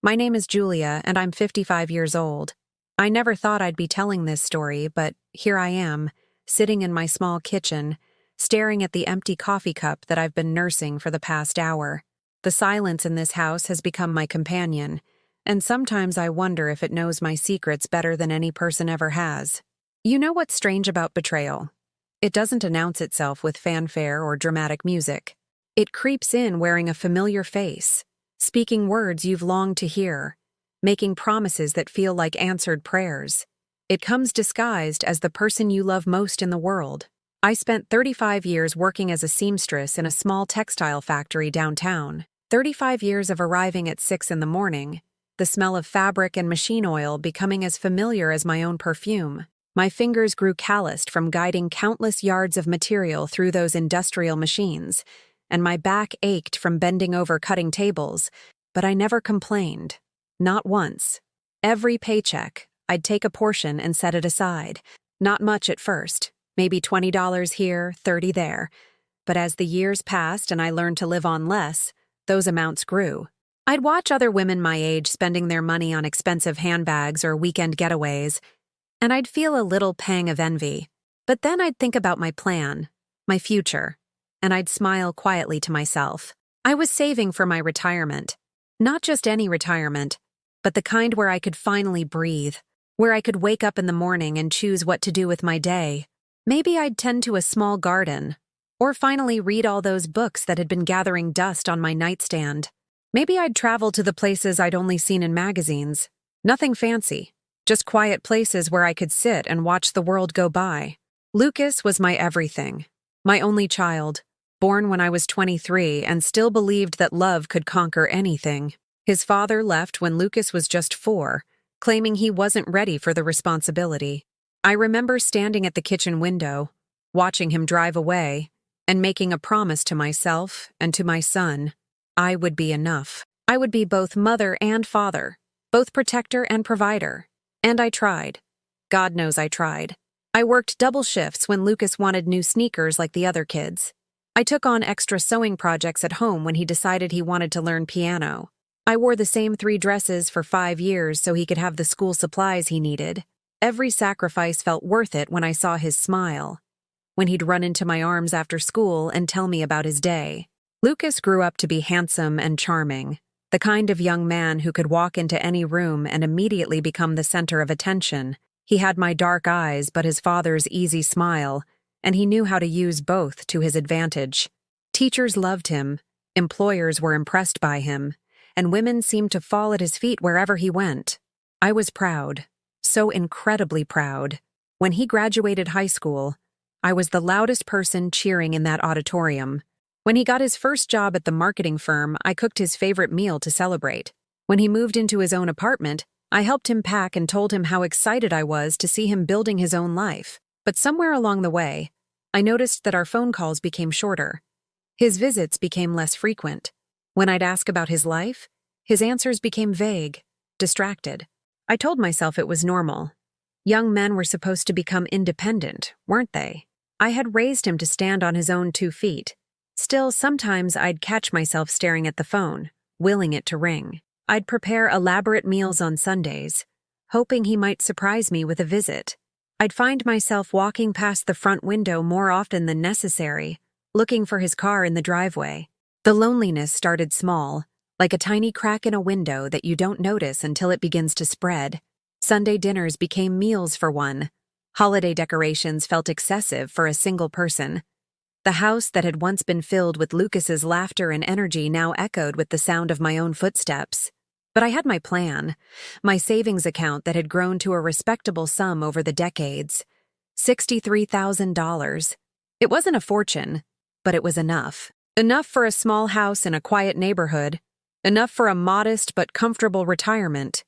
My name is Julia, and I'm 55 years old. I never thought I'd be telling this story, but here I am, sitting in my small kitchen, staring at the empty coffee cup that I've been nursing for the past hour. The silence in this house has become my companion, and sometimes I wonder if it knows my secrets better than any person ever has. You know what's strange about betrayal? It doesn't announce itself with fanfare or dramatic music. It creeps in wearing a familiar face, speaking words you've longed to hear, making promises that feel like answered prayers. It comes disguised as the person you love most in the world. I spent 35 years working as a seamstress in a small textile factory downtown. 35 years of arriving at 6 in the morning, the smell of fabric and machine oil becoming as familiar as my own perfume. My fingers grew calloused from guiding countless yards of material through those industrial machines, and my back ached from bending over cutting tables, but I never complained. Not once. Every paycheck, I'd take a portion and set it aside. Not much at first, maybe $20 here, $30 there. But as the years passed and I learned to live on less, those amounts grew. I'd watch other women my age spending their money on expensive handbags or weekend getaways, and I'd feel a little pang of envy. But then I'd think about my plan, my future, and I'd smile quietly to myself. I was saving for my retirement. Not just any retirement, but the kind where I could finally breathe, where I could wake up in the morning and choose what to do with my day. Maybe I'd tend to a small garden, or finally read all those books that had been gathering dust on my nightstand. Maybe I'd travel to the places I'd only seen in magazines. Nothing fancy, just quiet places where I could sit and watch the world go by. Lucas was my everything, my only child, born when I was 23 and still believed that love could conquer anything. His father left when Lucas was just 4, claiming he wasn't ready for the responsibility. I remember standing at the kitchen window, watching him drive away, and making a promise to myself and to my son. I would be enough. I would be both mother and father, both protector and provider. And I tried. God knows I tried. I worked double shifts when Lucas wanted new sneakers like the other kids. I took on extra sewing projects at home when he decided he wanted to learn piano. I wore the same 3 dresses for 5 years so he could have the school supplies he needed. Every sacrifice felt worth it when I saw his smile, when he'd run into my arms after school and tell me about his day. Lucas grew up to be handsome and charming, the kind of young man who could walk into any room and immediately become the center of attention. He had my dark eyes but his father's easy smile, and he knew how to use both to his advantage. Teachers loved him, employers were impressed by him, and women seemed to fall at his feet wherever he went. I was proud, so incredibly proud. When he graduated high school, I was the loudest person cheering in that auditorium. When he got his first job at the marketing firm, I cooked his favorite meal to celebrate. When he moved into his own apartment, I helped him pack and told him how excited I was to see him building his own life. But somewhere along the way, I noticed that our phone calls became shorter. His visits became less frequent. When I'd ask about his life, his answers became vague, distracted. I told myself it was normal. Young men were supposed to become independent, weren't they? I had raised him to stand on his own 2 feet. Still, sometimes I'd catch myself staring at the phone, willing it to ring. I'd prepare elaborate meals on Sundays, hoping he might surprise me with a visit. I'd find myself walking past the front window more often than necessary, looking for his car in the driveway. The loneliness started small, like a tiny crack in a window that you don't notice until it begins to spread. Sunday dinners became meals for one. Holiday decorations felt excessive for a single person. The house that had once been filled with Lucas's laughter and energy now echoed with the sound of my own footsteps. But I had my plan, my savings account that had grown to a respectable sum over the decades. $63,000. It wasn't a fortune, but it was enough. Enough for a small house in a quiet neighborhood. Enough for a modest but comfortable retirement.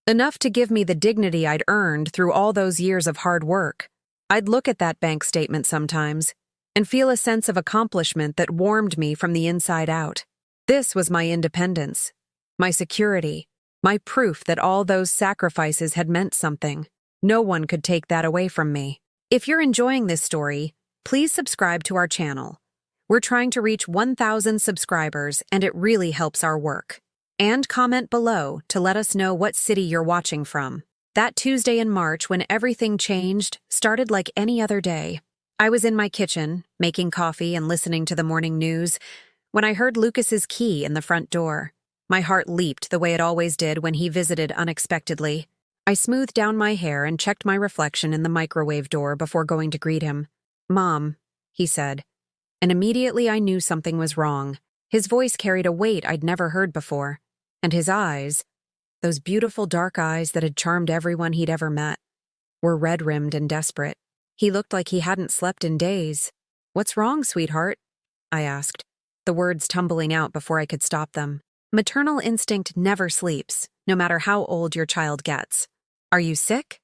Enough to give me the dignity I'd earned through all those years of hard work. I'd look at that bank statement sometimes and feel a sense of accomplishment that warmed me from the inside out. This was my independence, my security, my proof that all those sacrifices had meant something. No one could take that away from me. If you're enjoying this story, please subscribe to our channel. We're trying to reach 1,000 subscribers, and it really helps our work. And comment below to let us know what city you're watching from. That Tuesday in March, when everything changed, started like any other day. I was in my kitchen, making coffee and listening to the morning news, when I heard Lucas's key in the front door. My heart leaped the way it always did when he visited unexpectedly. I smoothed down my hair and checked my reflection in the microwave door before going to greet him. "Mom," he said, and immediately I knew something was wrong. His voice carried a weight I'd never heard before, and his eyes, those beautiful dark eyes that had charmed everyone he'd ever met, were red-rimmed and desperate. He looked like he hadn't slept in days. "What's wrong, sweetheart?" I asked, the words tumbling out before I could stop them. Maternal instinct never sleeps, no matter how old your child gets. "Are you sick?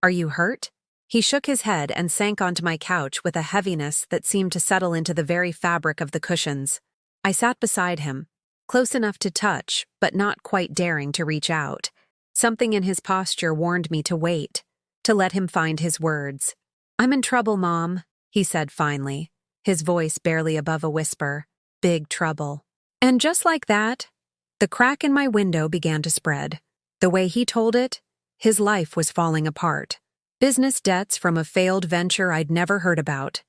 Are you hurt?" He shook his head and sank onto my couch with a heaviness that seemed to settle into the very fabric of the cushions. I sat beside him, close enough to touch, but not quite daring to reach out. Something in his posture warned me to wait, to let him find his words. "I'm in trouble, Mom," he said finally, his voice barely above a whisper. "Big trouble." And just like that, the crack in my window began to spread. The way he told it, his life was falling apart. Business debts from a failed venture I'd never heard about.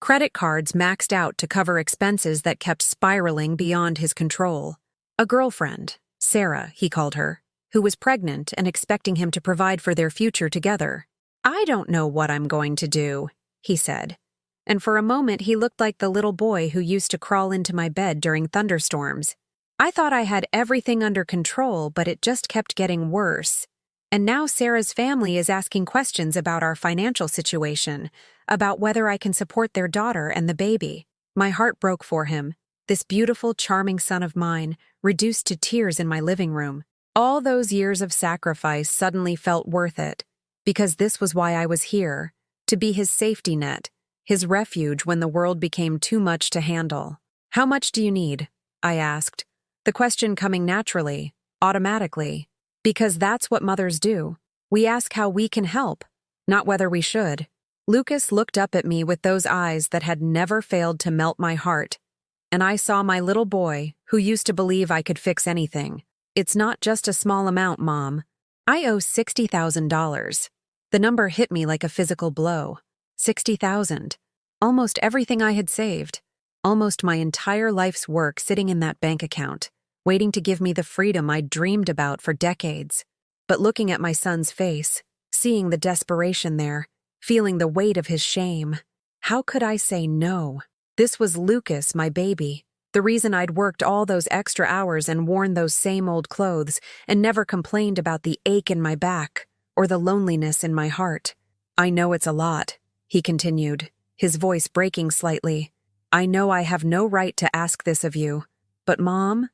Credit cards maxed out to cover expenses that kept spiraling beyond his control. A girlfriend, Sarah, he called her, who was pregnant and expecting him to provide for their future together. "I don't know what I'm going to do," he said. And for a moment he looked like the little boy who used to crawl into my bed during thunderstorms. I thought I had everything under control, but it just kept getting worse. And now Sarah's family is asking questions about our financial situation, about whether I can support their daughter and the baby. My heart broke for him, this beautiful, charming son of mine, reduced to tears in my living room. All those years of sacrifice suddenly felt worth it, because this was why I was here, to be his safety net, his refuge when the world became too much to handle. "How much do you need?" I asked, the question coming naturally, automatically, because that's what mothers do. We ask how we can help, not whether we should. Lucas looked up at me with those eyes that had never failed to melt my heart, and I saw my little boy who used to believe I could fix anything. "It's not just a small amount, Mom. I owe $60,000. The number hit me like a physical blow. 60,000. Almost everything I had saved. Almost my entire life's work sitting in that bank account, waiting to give me the freedom I'd dreamed about for decades. But looking at my son's face, seeing the desperation there, feeling the weight of his shame, how could I say no? This was Lucas, my baby, the reason I'd worked all those extra hours and worn those same old clothes and never complained about the ache in my back or the loneliness in my heart. "I know it's a lot," he continued, his voice breaking slightly. "I know I have no right to ask this of you, but Mom,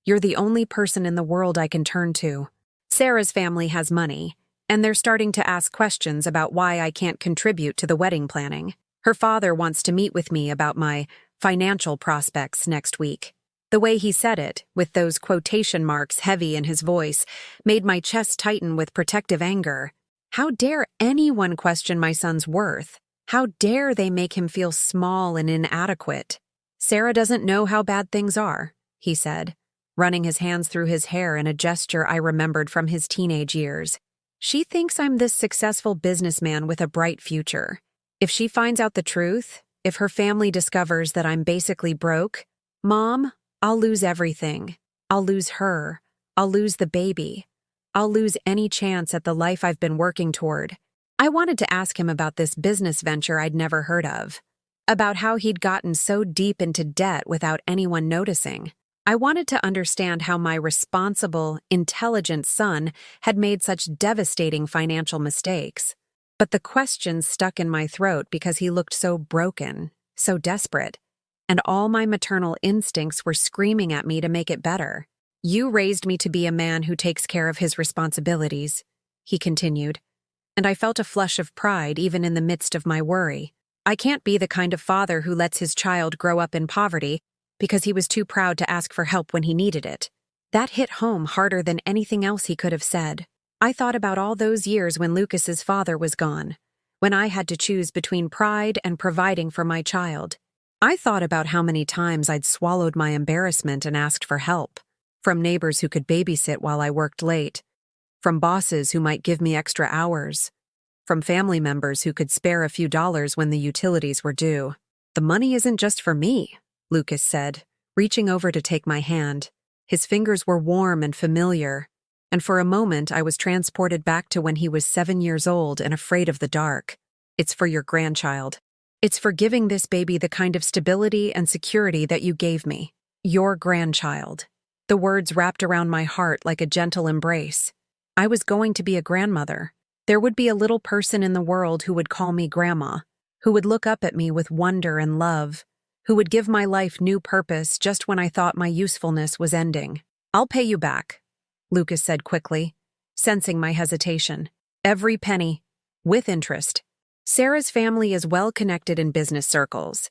you're the only person in the world I can turn to. Sarah's family has money, and they're starting to ask questions about why I can't contribute to the wedding planning. Her father wants to meet with me about my financial prospects next week." The way he said it, with those quotation marks heavy in his voice, made my chest tighten with protective anger. How dare anyone question my son's worth? How dare they make him feel small and inadequate? "Sarah doesn't know how bad things are," he said, running his hands through his hair in a gesture I remembered from his teenage years. "She thinks I'm this successful businessman with a bright future. If she finds out the truth, if her family discovers that I'm basically broke, Mom, I'll lose everything. I'll lose her. I'll lose the baby. I'll lose any chance at the life I've been working toward." I wanted to ask him about this business venture I'd never heard of, about how he'd gotten so deep into debt without anyone noticing. I wanted to understand how my responsible, intelligent son had made such devastating financial mistakes. But the questions stuck in my throat because he looked so broken, so desperate, and all my maternal instincts were screaming at me to make it better. "You raised me to be a man who takes care of his responsibilities," he continued, and I felt a flush of pride even in the midst of my worry. I can't be the kind of father who lets his child grow up in poverty because he was too proud to ask for help when he needed it. That hit home harder than anything else he could have said. I thought about all those years when Lucas's father was gone, when I had to choose between pride and providing for my child. I thought about how many times I'd swallowed my embarrassment and asked for help. From neighbors who could babysit while I worked late, from bosses who might give me extra hours, from family members who could spare a few dollars when the utilities were due. The money isn't just for me, Lucas said, reaching over to take my hand. His fingers were warm and familiar, and for a moment I was transported back to when he was 7 years old and afraid of the dark. It's for your grandchild. It's for giving this baby the kind of stability and security that you gave me. Your grandchild. The words wrapped around my heart like a gentle embrace. I was going to be a grandmother. There would be a little person in the world who would call me Grandma, who would look up at me with wonder and love, who would give my life new purpose just when I thought my usefulness was ending. I'll pay you back, Lucas said quickly, sensing my hesitation. Every penny, with interest. Sarah's family is well connected in business circles.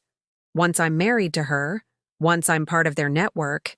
Once I'm married to her, once I'm part of their network,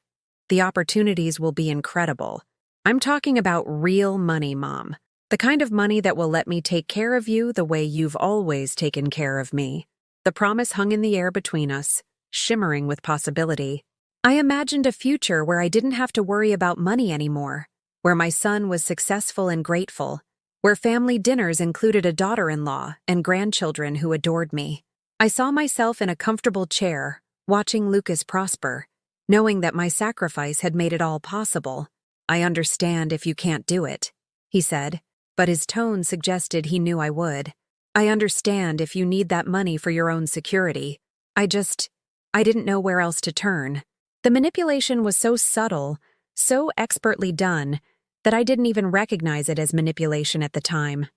the opportunities will be incredible. I'm talking about real money, Mom. The kind of money that will let me take care of you the way you've always taken care of me. The promise hung in the air between us, shimmering with possibility. I imagined a future where I didn't have to worry about money anymore, where my son was successful and grateful, where family dinners included a daughter-in-law and grandchildren who adored me. I saw myself in a comfortable chair, watching Lucas prosper, knowing that my sacrifice had made it all possible. I understand if you can't do it, he said, but his tone suggested he knew I would. I understand if you need that money for your own security. I didn't know where else to turn. The manipulation was so subtle, so expertly done, that I didn't even recognize it as manipulation at the time.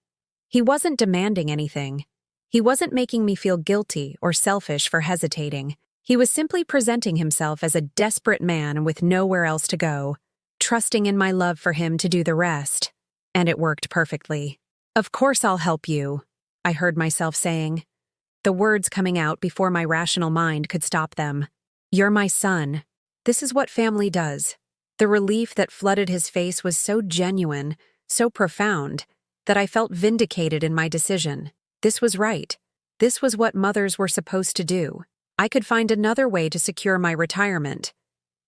He wasn't demanding anything. He wasn't making me feel guilty or selfish for hesitating. He was simply presenting himself as a desperate man with nowhere else to go, trusting in my love for him to do the rest. And it worked perfectly. Of course I'll help you, I heard myself saying, the words coming out before my rational mind could stop them. You're my son. This is what family does. The relief that flooded his face was so genuine, so profound, that I felt vindicated in my decision. This was right. This was what mothers were supposed to do. I could find another way to secure my retirement.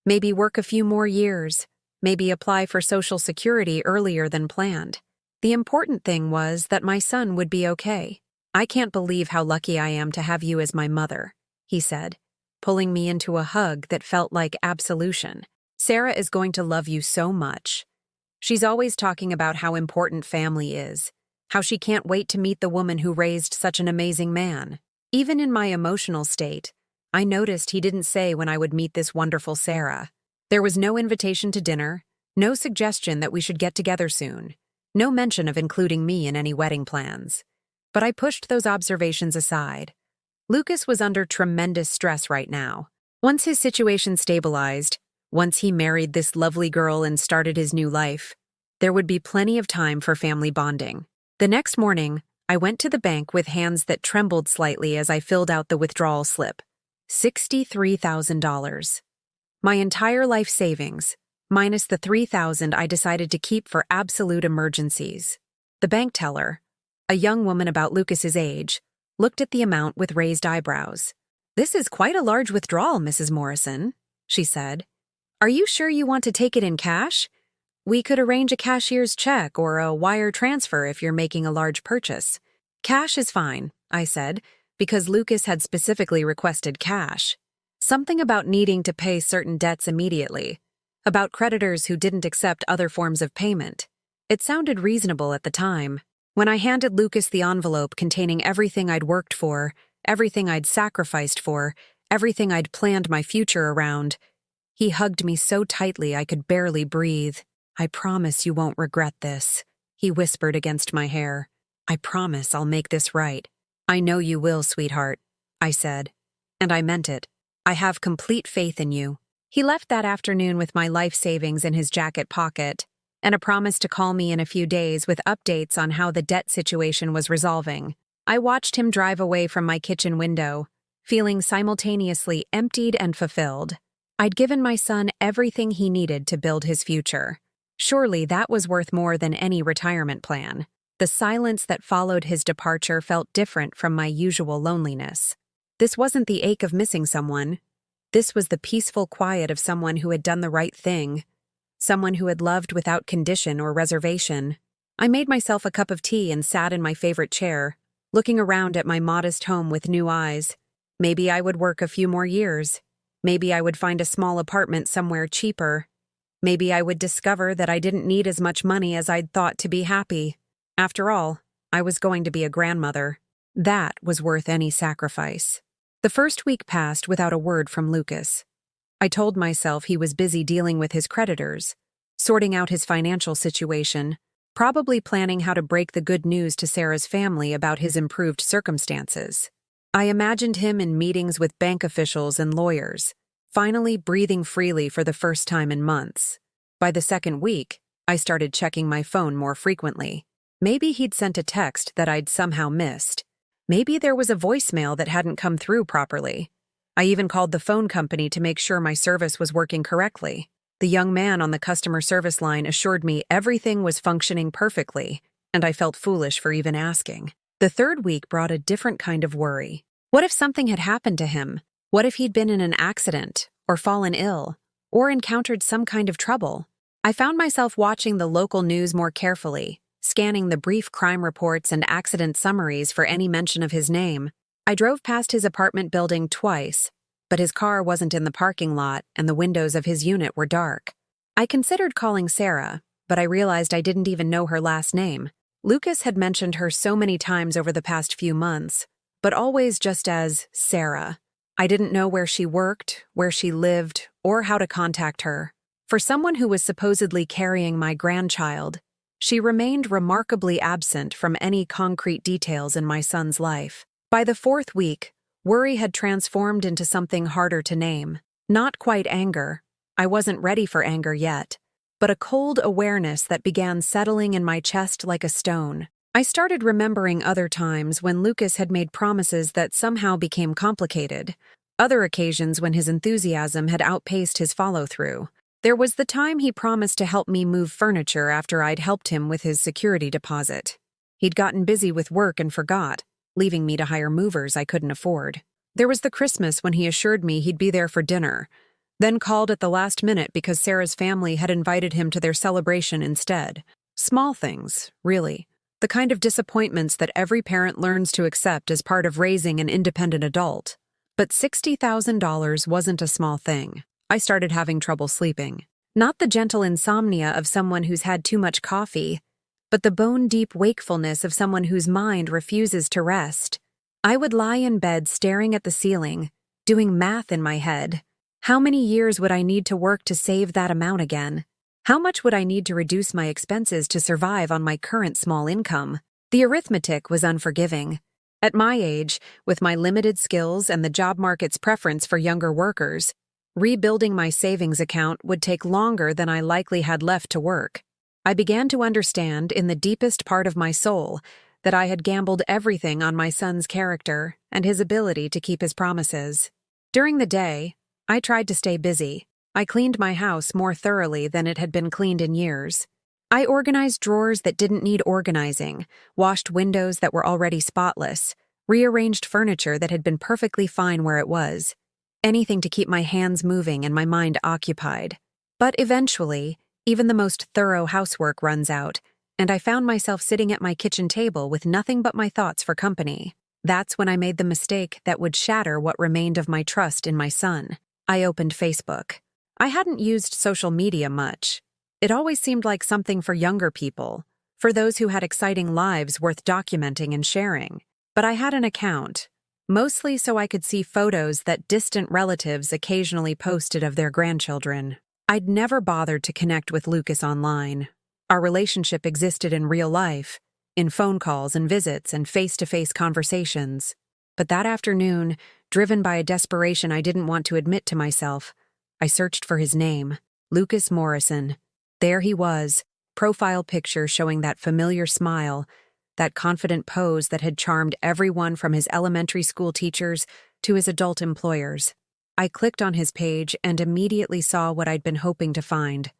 Maybe work a few more years. Maybe apply for Social Security earlier than planned. The important thing was that my son would be okay. I can't believe how lucky I am to have you as my mother, he said, pulling me into a hug that felt like absolution. Sarah is going to love you so much. She's always talking about how important family is, how she can't wait to meet the woman who raised such an amazing man. Even in my emotional state, I noticed he didn't say when I would meet this wonderful Sarah. There was no invitation to dinner, no suggestion that we should get together soon, no mention of including me in any wedding plans. But I pushed those observations aside. Lucas was under tremendous stress right now. Once his situation stabilized, once he married this lovely girl and started his new life, there would be plenty of time for family bonding. The next morning, I went to the bank with hands that trembled slightly as I filled out the withdrawal slip. $63,000. My entire life savings, minus the $3,000 I decided to keep for absolute emergencies. The bank teller, a young woman about Lucas's age, looked at the amount with raised eyebrows. "This is quite a large withdrawal, Mrs. Morrison," she said. "Are you sure you want to take it in cash? We could arrange a cashier's check or a wire transfer if you're making a large purchase." "Cash is fine," I said, because Lucas had specifically requested cash. Something about needing to pay certain debts immediately, about creditors who didn't accept other forms of payment. It sounded reasonable at the time. When I handed Lucas the envelope containing everything I'd worked for, everything I'd sacrificed for, everything I'd planned my future around, he hugged me so tightly I could barely breathe. "I promise you won't regret this," he whispered against my hair. "I promise I'll make this right." "I know you will, sweetheart," I said. And I meant it. "I have complete faith in you." He left that afternoon with my life savings in his jacket pocket, and a promise to call me in a few days with updates on how the debt situation was resolving. I watched him drive away from my kitchen window, feeling simultaneously emptied and fulfilled. I'd given my son everything he needed to build his future. Surely that was worth more than any retirement plan. The silence that followed his departure felt different from my usual loneliness. This wasn't the ache of missing someone. This was the peaceful quiet of someone who had done the right thing, someone who had loved without condition or reservation. I made myself a cup of tea and sat in my favorite chair, looking around at my modest home with new eyes. Maybe I would work a few more years. Maybe I would find a small apartment somewhere cheaper. Maybe I would discover that I didn't need as much money as I'd thought to be happy. After all, I was going to be a grandmother. That was worth any sacrifice. The first week passed without a word from Lucas. I told myself he was busy dealing with his creditors, sorting out his financial situation, probably planning how to break the good news to Sarah's family about his improved circumstances. I imagined him in meetings with bank officials and lawyers, finally breathing freely for the first time in months. By the second week, I started checking my phone more frequently. Maybe he'd sent a text that I'd somehow missed. Maybe there was a voicemail that hadn't come through properly. I even called the phone company to make sure my service was working correctly. The young man on the customer service line assured me everything was functioning perfectly, and I felt foolish for even asking. The third week brought a different kind of worry. What if something had happened to him? What if he'd been in an accident, or fallen ill, or encountered some kind of trouble? I found myself watching the local news more carefully, scanning the brief crime reports and accident summaries for any mention of his name. I drove past his apartment building twice, but his car wasn't in the parking lot and the windows of his unit were dark. I considered calling Sarah, but I realized I didn't even know her last name. Lucas had mentioned her so many times over the past few months, but always just as Sarah. I didn't know where she worked, where she lived, or how to contact her. For someone who was supposedly carrying my grandchild, she remained remarkably absent from any concrete details in my son's life. By the fourth week, worry had transformed into something harder to name. Not quite anger. I wasn't ready for anger yet, but a cold awareness that began settling in my chest like a stone. I started remembering other times when Lucas had made promises that somehow became complicated, other occasions when his enthusiasm had outpaced his follow-through. There was the time he promised to help me move furniture after I'd helped him with his security deposit. He'd gotten busy with work and forgot, leaving me to hire movers I couldn't afford. There was the Christmas when he assured me he'd be there for dinner, then called at the last minute because Sarah's family had invited him to their celebration instead. Small things, really. The kind of disappointments that every parent learns to accept as part of raising an independent adult. But $60,000 wasn't a small thing. I started having trouble sleeping. Not the gentle insomnia of someone who's had too much coffee, but the bone-deep wakefulness of someone whose mind refuses to rest. I would lie in bed staring at the ceiling, doing math in my head. How many years would I need to work to save that amount again? How much would I need to reduce my expenses to survive on my current small income? The arithmetic was unforgiving. At my age, with my limited skills and the job market's preference for younger workers, rebuilding my savings account would take longer than I likely had left to work. I began to understand in the deepest part of my soul that I had gambled everything on my son's character and his ability to keep his promises. During the day, I tried to stay busy. I cleaned my house more thoroughly than it had been cleaned in years. I organized drawers that didn't need organizing, washed windows that were already spotless, rearranged furniture that had been perfectly fine where it was. Anything to keep my hands moving and my mind occupied. But eventually, even the most thorough housework runs out, and I found myself sitting at my kitchen table with nothing but my thoughts for company. That's when I made the mistake that would shatter what remained of my trust in my son. I opened Facebook. I hadn't used social media much. It always seemed like something for younger people, for those who had exciting lives worth documenting and sharing. But I had an account, mostly so I could see photos that distant relatives occasionally posted of their grandchildren. I'd never bothered to connect with Lucas online. Our relationship existed in real life, in phone calls and visits and face-to-face conversations. But that afternoon, driven by a desperation I didn't want to admit to myself, I searched for his name, Lucas Morrison. There he was, profile picture showing that familiar smile, that confident pose that had charmed everyone from his elementary school teachers to his adult employers. I clicked on his page and immediately saw what I'd been hoping to find.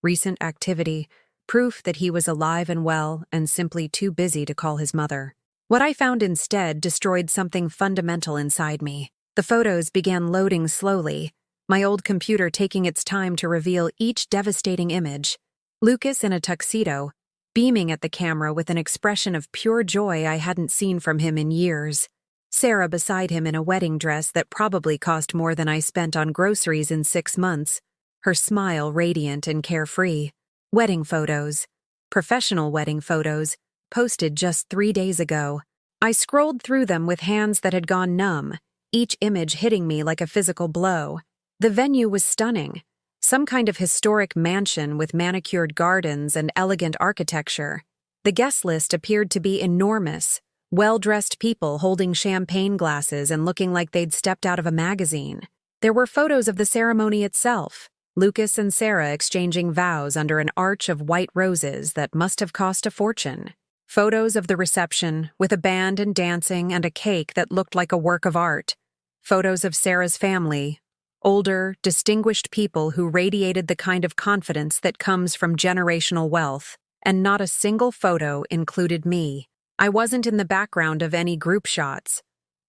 Recent activity, proof that he was alive and well and simply too busy to call his mother. What I found instead destroyed something fundamental inside me. The photos began loading slowly, my old computer taking its time to reveal each devastating image. Lucas in a tuxedo, beaming at the camera with an expression of pure joy I hadn't seen from him in years. Sarah beside him in a wedding dress that probably cost more than I spent on groceries in 6 months, her smile radiant and carefree. Wedding photos. Professional wedding photos, posted just 3 days ago. I scrolled through them with hands that had gone numb, each image hitting me like a physical blow. The venue was stunning. Some kind of historic mansion with manicured gardens and elegant architecture. The guest list appeared to be enormous. Well-dressed people holding champagne glasses and looking like they'd stepped out of a magazine. There were photos of the ceremony itself. Lucas and Sarah exchanging vows under an arch of white roses that must have cost a fortune. Photos of the reception, with a band and dancing and a cake that looked like a work of art. Photos of Sarah's family, older, distinguished people who radiated the kind of confidence that comes from generational wealth, and not a single photo included me. I wasn't in the background of any group shots.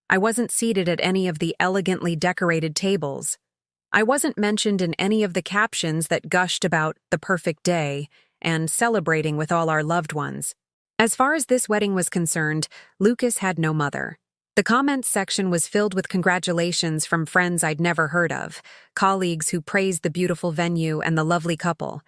I wasn't seated at any of the elegantly decorated tables. I wasn't mentioned in any of the captions that gushed about the perfect day and celebrating with all our loved ones. As far as this wedding was concerned, Lucas had no mother. The comments section was filled with congratulations from friends I'd never heard of, colleagues who praised the beautiful venue and the lovely couple.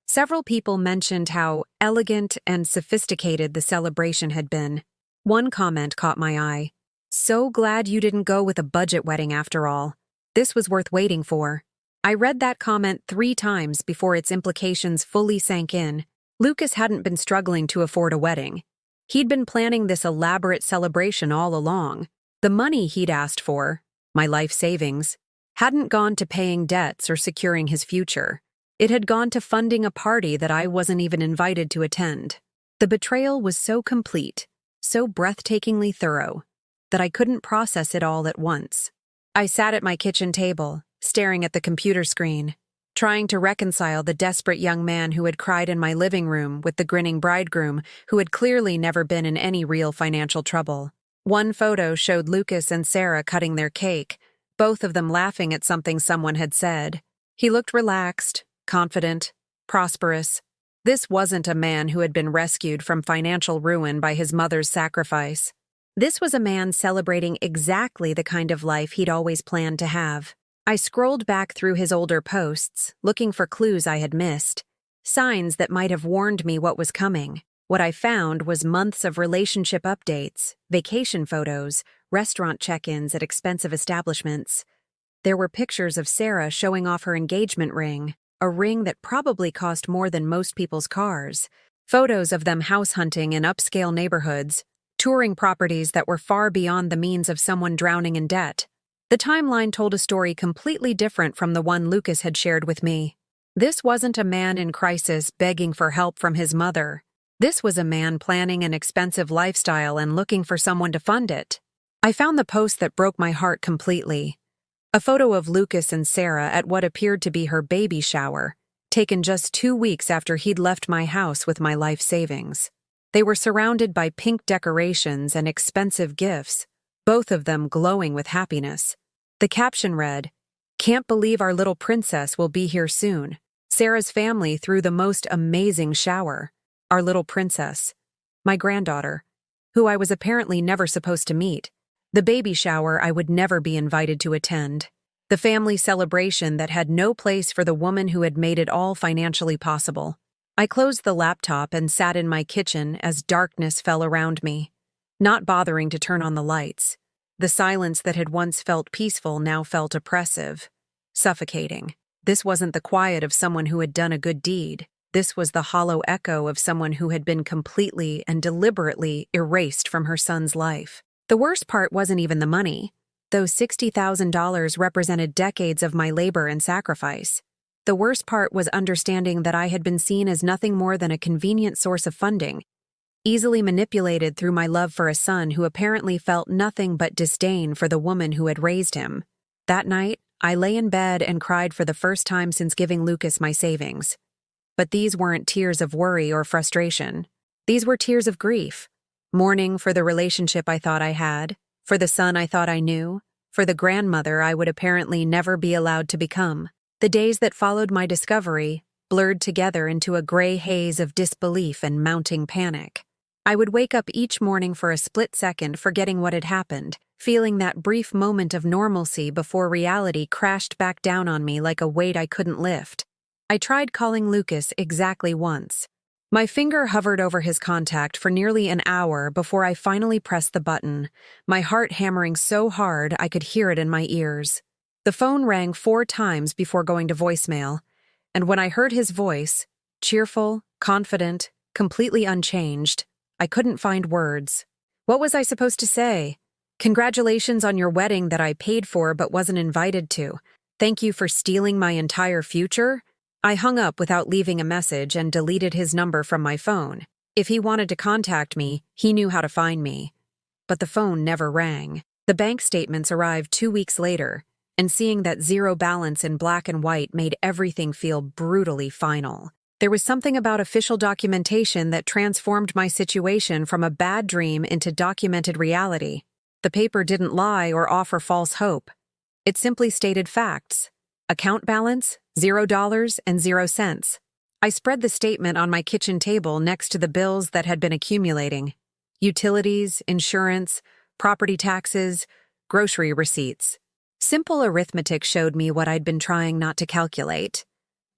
Several people mentioned how elegant and sophisticated the celebration had been. One comment caught my eye. "So glad you didn't go with a budget wedding after all. This was worth waiting for." I read that comment 3 times before its implications fully sank in. Lucas hadn't been struggling to afford a wedding. He'd been planning this elaborate celebration all along. The money he'd asked for, my life savings, hadn't gone to paying debts or securing his future. It had gone to funding a party that I wasn't even invited to attend. The betrayal was so complete, so breathtakingly thorough, that I couldn't process it all at once. I sat at my kitchen table, staring at the computer screen, trying to reconcile the desperate young man who had cried in my living room with the grinning bridegroom who had clearly never been in any real financial trouble. One photo showed Lucas and Sarah cutting their cake, both of them laughing at something someone had said. He looked relaxed, confident, prosperous. This wasn't a man who had been rescued from financial ruin by his mother's sacrifice. This was a man celebrating exactly the kind of life he'd always planned to have. I scrolled back through his older posts, looking for clues I had missed, signs that might have warned me what was coming. What I found was months of relationship updates, vacation photos, restaurant check-ins at expensive establishments. There were pictures of Sarah showing off her engagement ring, a ring that probably cost more than most people's cars. Photos of them house hunting in upscale neighborhoods, touring properties that were far beyond the means of someone drowning in debt. The timeline told a story completely different from the one Lucas had shared with me. This wasn't a man in crisis begging for help from his mother. This was a man planning an expensive lifestyle and looking for someone to fund it. I found the post that broke my heart completely. A photo of Lucas and Sarah at what appeared to be her baby shower, taken just 2 weeks after he'd left my house with my life savings. They were surrounded by pink decorations and expensive gifts, both of them glowing with happiness. The caption read, "Can't believe our little princess will be here soon. Sarah's family threw the most amazing shower. Our little princess, my granddaughter, who I was apparently never supposed to meet. The baby shower I would never be invited to attend. The family celebration that had no place for the woman who had made it all financially possible." I closed the laptop and sat in my kitchen as darkness fell around me, not bothering to turn on the lights. The silence that had once felt peaceful now felt oppressive, suffocating. This wasn't the quiet of someone who had done a good deed. This was the hollow echo of someone who had been completely and deliberately erased from her son's life. The worst part wasn't even the money. Those $60,000 represented decades of my labor and sacrifice. The worst part was understanding that I had been seen as nothing more than a convenient source of funding, easily manipulated through my love for a son who apparently felt nothing but disdain for the woman who had raised him. That night, I lay in bed and cried for the first time since giving Lucas my savings. But these weren't tears of worry or frustration. These were tears of grief, mourning for the relationship I thought I had, for the son I thought I knew, for the grandmother I would apparently never be allowed to become. The days that followed my discovery blurred together into a gray haze of disbelief and mounting panic. I would wake up each morning for a split second, forgetting what had happened, feeling that brief moment of normalcy before reality crashed back down on me like a weight I couldn't lift. I tried calling Lucas exactly once. My finger hovered over his contact for nearly an hour before I finally pressed the button, my heart hammering so hard I could hear it in my ears. The phone rang 4 times before going to voicemail, and when I heard his voice, cheerful, confident, completely unchanged, I couldn't find words. What was I supposed to say? Congratulations on your wedding that I paid for but wasn't invited to. Thank you for stealing my entire future? I hung up without leaving a message and deleted his number from my phone. If he wanted to contact me, he knew how to find me. But the phone never rang. The bank statements arrived 2 weeks later, and seeing that zero balance in black and white made everything feel brutally final. There was something about official documentation that transformed my situation from a bad dream into documented reality. The paper didn't lie or offer false hope. It simply stated facts. Account balance, $0 and 0 cents. I spread the statement on my kitchen table next to the bills that had been accumulating. Utilities, insurance, property taxes, grocery receipts. Simple arithmetic showed me what I'd been trying not to calculate.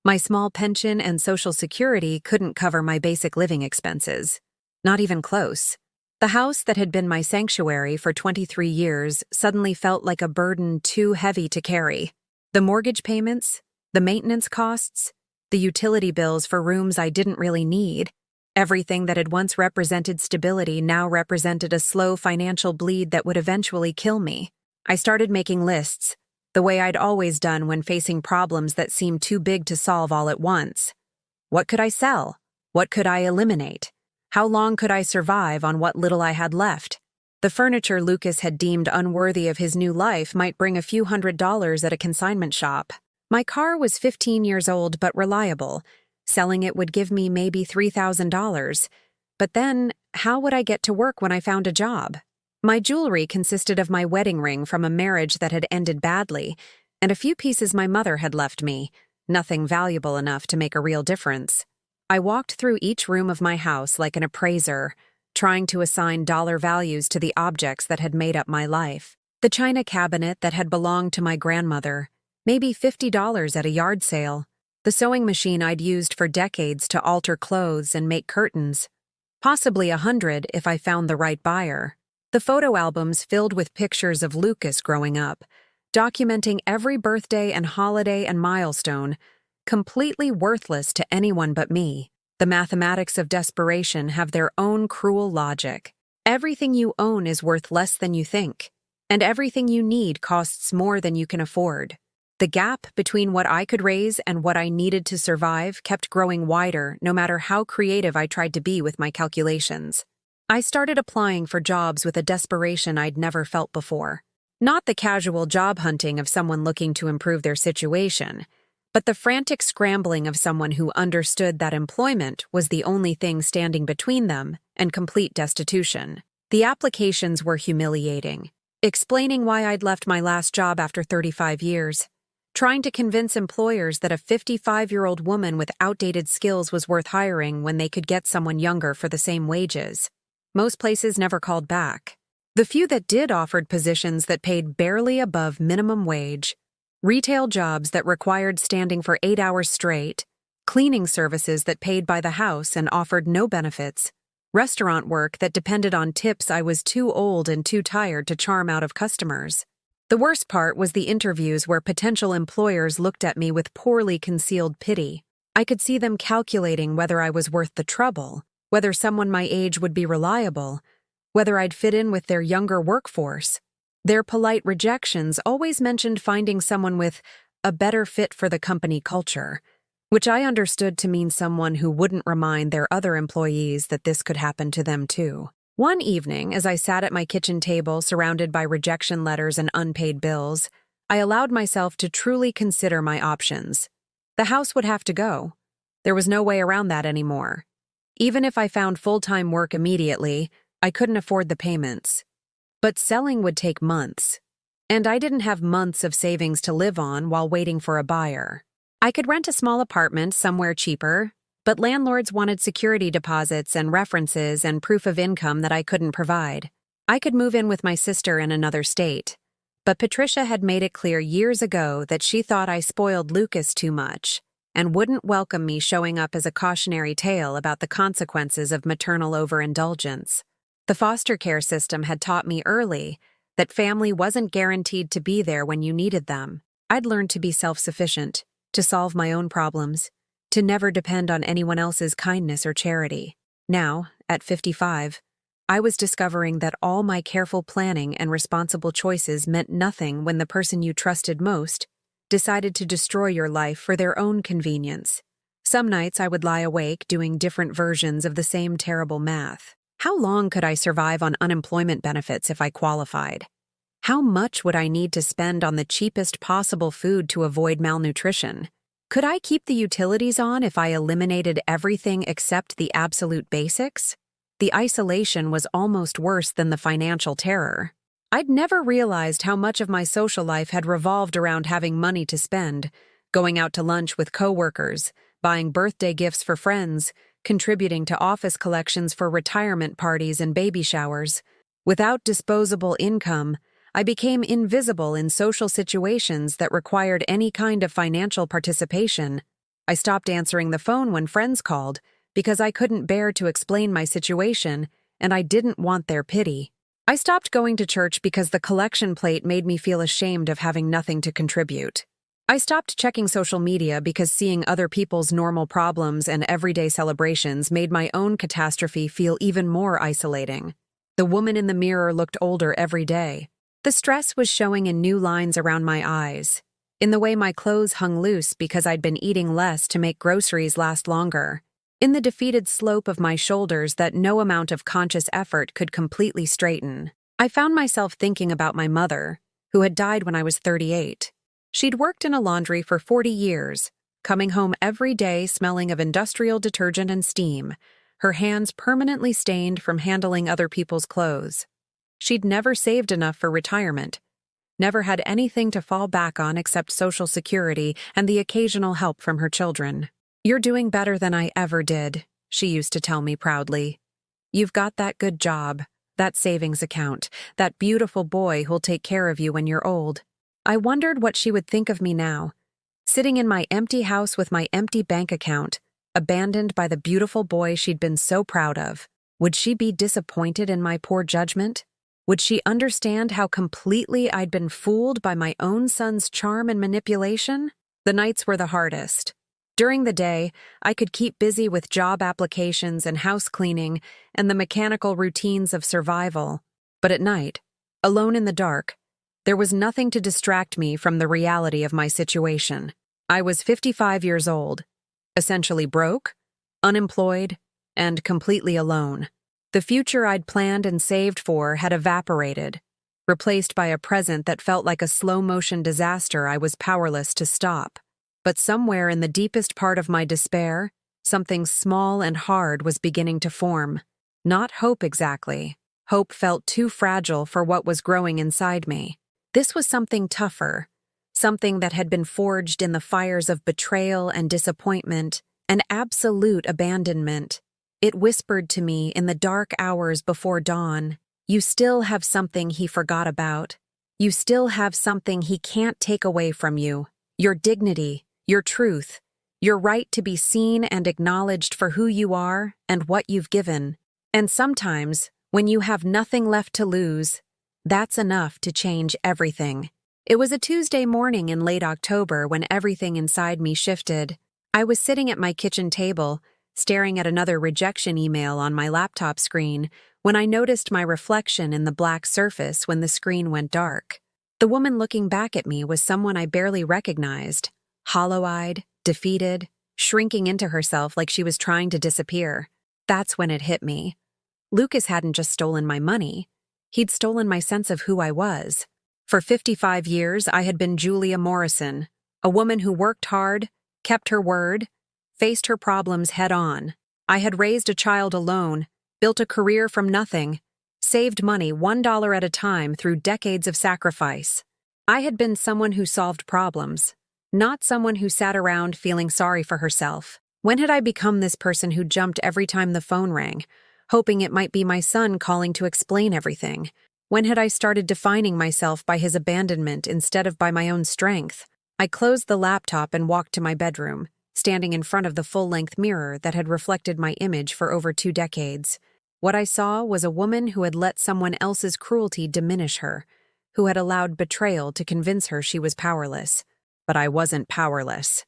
My small pension and Social Security couldn't cover my basic living expenses. Not even close. The house that had been my sanctuary for 23 years suddenly felt like a burden too heavy to carry. The mortgage payments, the maintenance costs, the utility bills for rooms I didn't really need. Everything that had once represented stability now represented a slow financial bleed that would eventually kill me. I started making lists, the way I'd always done when facing problems that seemed too big to solve all at once. What could I sell? What could I eliminate? How long could I survive on what little I had left? The furniture Lucas had deemed unworthy of his new life might bring a few $100s at a consignment shop. My car was 15 years old but reliable. Selling it would give me maybe $3,000. But then, how would I get to work when I found a job? My jewelry consisted of my wedding ring from a marriage that had ended badly, and a few pieces my mother had left me, nothing valuable enough to make a real difference. I walked through each room of my house like an appraiser, trying to assign dollar values to the objects that had made up my life. The china cabinet that had belonged to my grandmother, maybe $50 at a yard sale. The sewing machine I'd used for decades to alter clothes and make curtains. Possibly $100 if I found the right buyer. The photo albums filled with pictures of Lucas growing up, documenting every birthday and holiday and milestone, completely worthless to anyone but me. The mathematics of desperation have their own cruel logic. Everything you own is worth less than you think, and everything you need costs more than you can afford. The gap between what I could raise and what I needed to survive kept growing wider no matter how creative I tried to be with my calculations. I started applying for jobs with a desperation I'd never felt before. Not the casual job hunting of someone looking to improve their situation, but the frantic scrambling of someone who understood that employment was the only thing standing between them and complete destitution. The applications were humiliating, explaining why I'd left my last job after 35 years, trying to convince employers that a 55-year-old woman with outdated skills was worth hiring when they could get someone younger for the same wages. Most places never called back. The few that did offered positions that paid barely above minimum wage, retail jobs that required standing for 8 hours straight, cleaning services that paid by the house and offered no benefits, restaurant work that depended on tips I was too old and too tired to charm out of customers. The worst part was the interviews where potential employers looked at me with poorly concealed pity. I could see them calculating whether I was worth the trouble, whether someone my age would be reliable, whether I'd fit in with their younger workforce. Their polite rejections always mentioned finding someone with a better fit for the company culture, which I understood to mean someone who wouldn't remind their other employees that this could happen to them too. One evening, as I sat at my kitchen table surrounded by rejection letters and unpaid bills, I allowed myself to truly consider my options. The house would have to go. There was no way around that anymore. Even if I found full-time work immediately, I couldn't afford the payments. But selling would take months. And I didn't have months of savings to live on while waiting for a buyer. I could rent a small apartment somewhere cheaper, but landlords wanted security deposits and references and proof of income that I couldn't provide. I could move in with my sister in another state, but Patricia had made it clear years ago that she thought I spoiled Lucas too much and wouldn't welcome me showing up as a cautionary tale about the consequences of maternal overindulgence. The foster care system had taught me early that family wasn't guaranteed to be there when you needed them. I'd learned to be self-sufficient, to solve my own problems, to never depend on anyone else's kindness or charity. Now, at 55, I was discovering that all my careful planning and responsible choices meant nothing when the person you trusted most decided to destroy your life for their own convenience. Some nights I would lie awake doing different versions of the same terrible math. How long could I survive on unemployment benefits if I qualified? How much would I need to spend on the cheapest possible food to avoid malnutrition? Could I keep the utilities on if I eliminated everything except the absolute basics? The isolation was almost worse than the financial terror. I'd never realized how much of my social life had revolved around having money to spend, going out to lunch with coworkers, buying birthday gifts for friends, contributing to office collections for retirement parties and baby showers. Without disposable income, I became invisible in social situations that required any kind of financial participation. I stopped answering the phone when friends called because I couldn't bear to explain my situation and I didn't want their pity. I stopped going to church because the collection plate made me feel ashamed of having nothing to contribute. I stopped checking social media because seeing other people's normal problems and everyday celebrations made my own catastrophe feel even more isolating. The woman in the mirror looked older every day. The stress was showing in new lines around my eyes, in the way my clothes hung loose because I'd been eating less to make groceries last longer, in the defeated slope of my shoulders that no amount of conscious effort could completely straighten. I found myself thinking about my mother, who had died when I was 38. She'd worked in a laundry for 40 years, coming home every day smelling of industrial detergent and steam, her hands permanently stained from handling other people's clothes. She'd never saved enough for retirement, never had anything to fall back on except Social Security and the occasional help from her children. "You're doing better than I ever did," she used to tell me proudly. "You've got that good job, that savings account, that beautiful boy who'll take care of you when you're old." I wondered what she would think of me now, sitting in my empty house with my empty bank account, abandoned by the beautiful boy she'd been so proud of. Would she be disappointed in my poor judgment? Would she understand how completely I'd been fooled by my own son's charm and manipulation? The nights were the hardest. During the day, I could keep busy with job applications and house cleaning and the mechanical routines of survival. But at night, alone in the dark, there was nothing to distract me from the reality of my situation. I was 55 years old, essentially broke, unemployed, and completely alone. The future I'd planned and saved for had evaporated, replaced by a present that felt like a slow-motion disaster I was powerless to stop. But somewhere in the deepest part of my despair, something small and hard was beginning to form. Not hope exactly. Hope felt too fragile for what was growing inside me. This was something tougher, something that had been forged in the fires of betrayal and disappointment and absolute abandonment. It whispered to me in the dark hours before dawn, "You still have something he forgot about. You still have something he can't take away from you. Your dignity, your truth, your right to be seen and acknowledged for who you are and what you've given. And sometimes, when you have nothing left to lose, that's enough to change everything." It was a Tuesday morning in late October when everything inside me shifted. I was sitting at my kitchen table, staring at another rejection email on my laptop screen, when I noticed my reflection in the black surface when the screen went dark. The woman looking back at me was someone I barely recognized, hollow-eyed, defeated, shrinking into herself like she was trying to disappear. That's when it hit me. Lucas hadn't just stolen my money. He'd stolen my sense of who I was. For 55 years, I had been Julia Morrison, a woman who worked hard, kept her word, faced her problems head-on. I had raised a child alone, built a career from nothing, saved money $1 at a time through decades of sacrifice. I had been someone who solved problems, not someone who sat around feeling sorry for herself. When had I become this person who jumped every time the phone rang, hoping it might be my son calling to explain everything? When had I started defining myself by his abandonment instead of by my own strength? I closed the laptop and walked to my bedroom, standing in front of the full-length mirror that had reflected my image for over 2 decades. What I saw was a woman who had let someone else's cruelty diminish her, who had allowed betrayal to convince her she was powerless. But I wasn't powerless.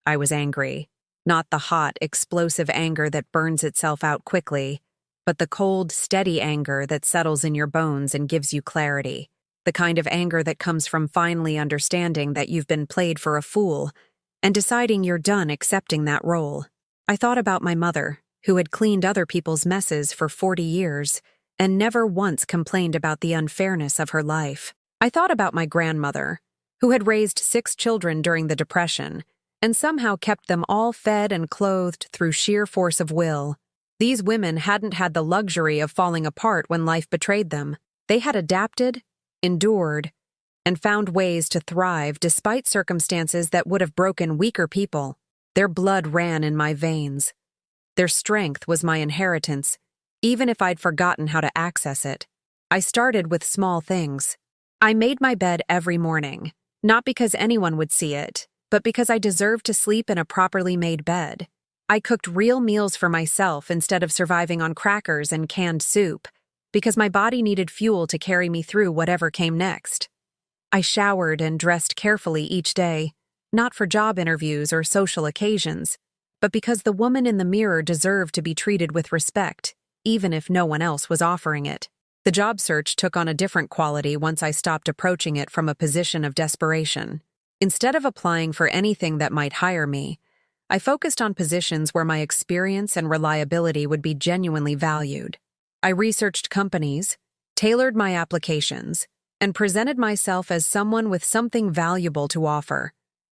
I was angry. Not the hot, explosive anger that burns itself out quickly, but the cold, steady anger that settles in your bones and gives you clarity. The kind of anger that comes from finally understanding that you've been played for a fool and deciding you're done accepting that role. I thought about my mother, who had cleaned other people's messes for 40 years and never once complained about the unfairness of her life. I thought about my grandmother, who had raised 6 children during the Depression and somehow kept them all fed and clothed through sheer force of will. These women hadn't had the luxury of falling apart when life betrayed them. They had adapted, endured, and found ways to thrive despite circumstances that would have broken weaker people. Their blood ran in my veins. Their strength was my inheritance, even if I'd forgotten how to access it. I started with small things. I made my bed every morning, not because anyone would see it, but because I deserved to sleep in a properly made bed. I cooked real meals for myself instead of surviving on crackers and canned soup, because my body needed fuel to carry me through whatever came next. I showered and dressed carefully each day, not for job interviews or social occasions, but because the woman in the mirror deserved to be treated with respect, even if no one else was offering it. The job search took on a different quality once I stopped approaching it from a position of desperation. Instead of applying for anything that might hire me, I focused on positions where my experience and reliability would be genuinely valued. I researched companies, tailored my applications, and presented myself as someone with something valuable to offer,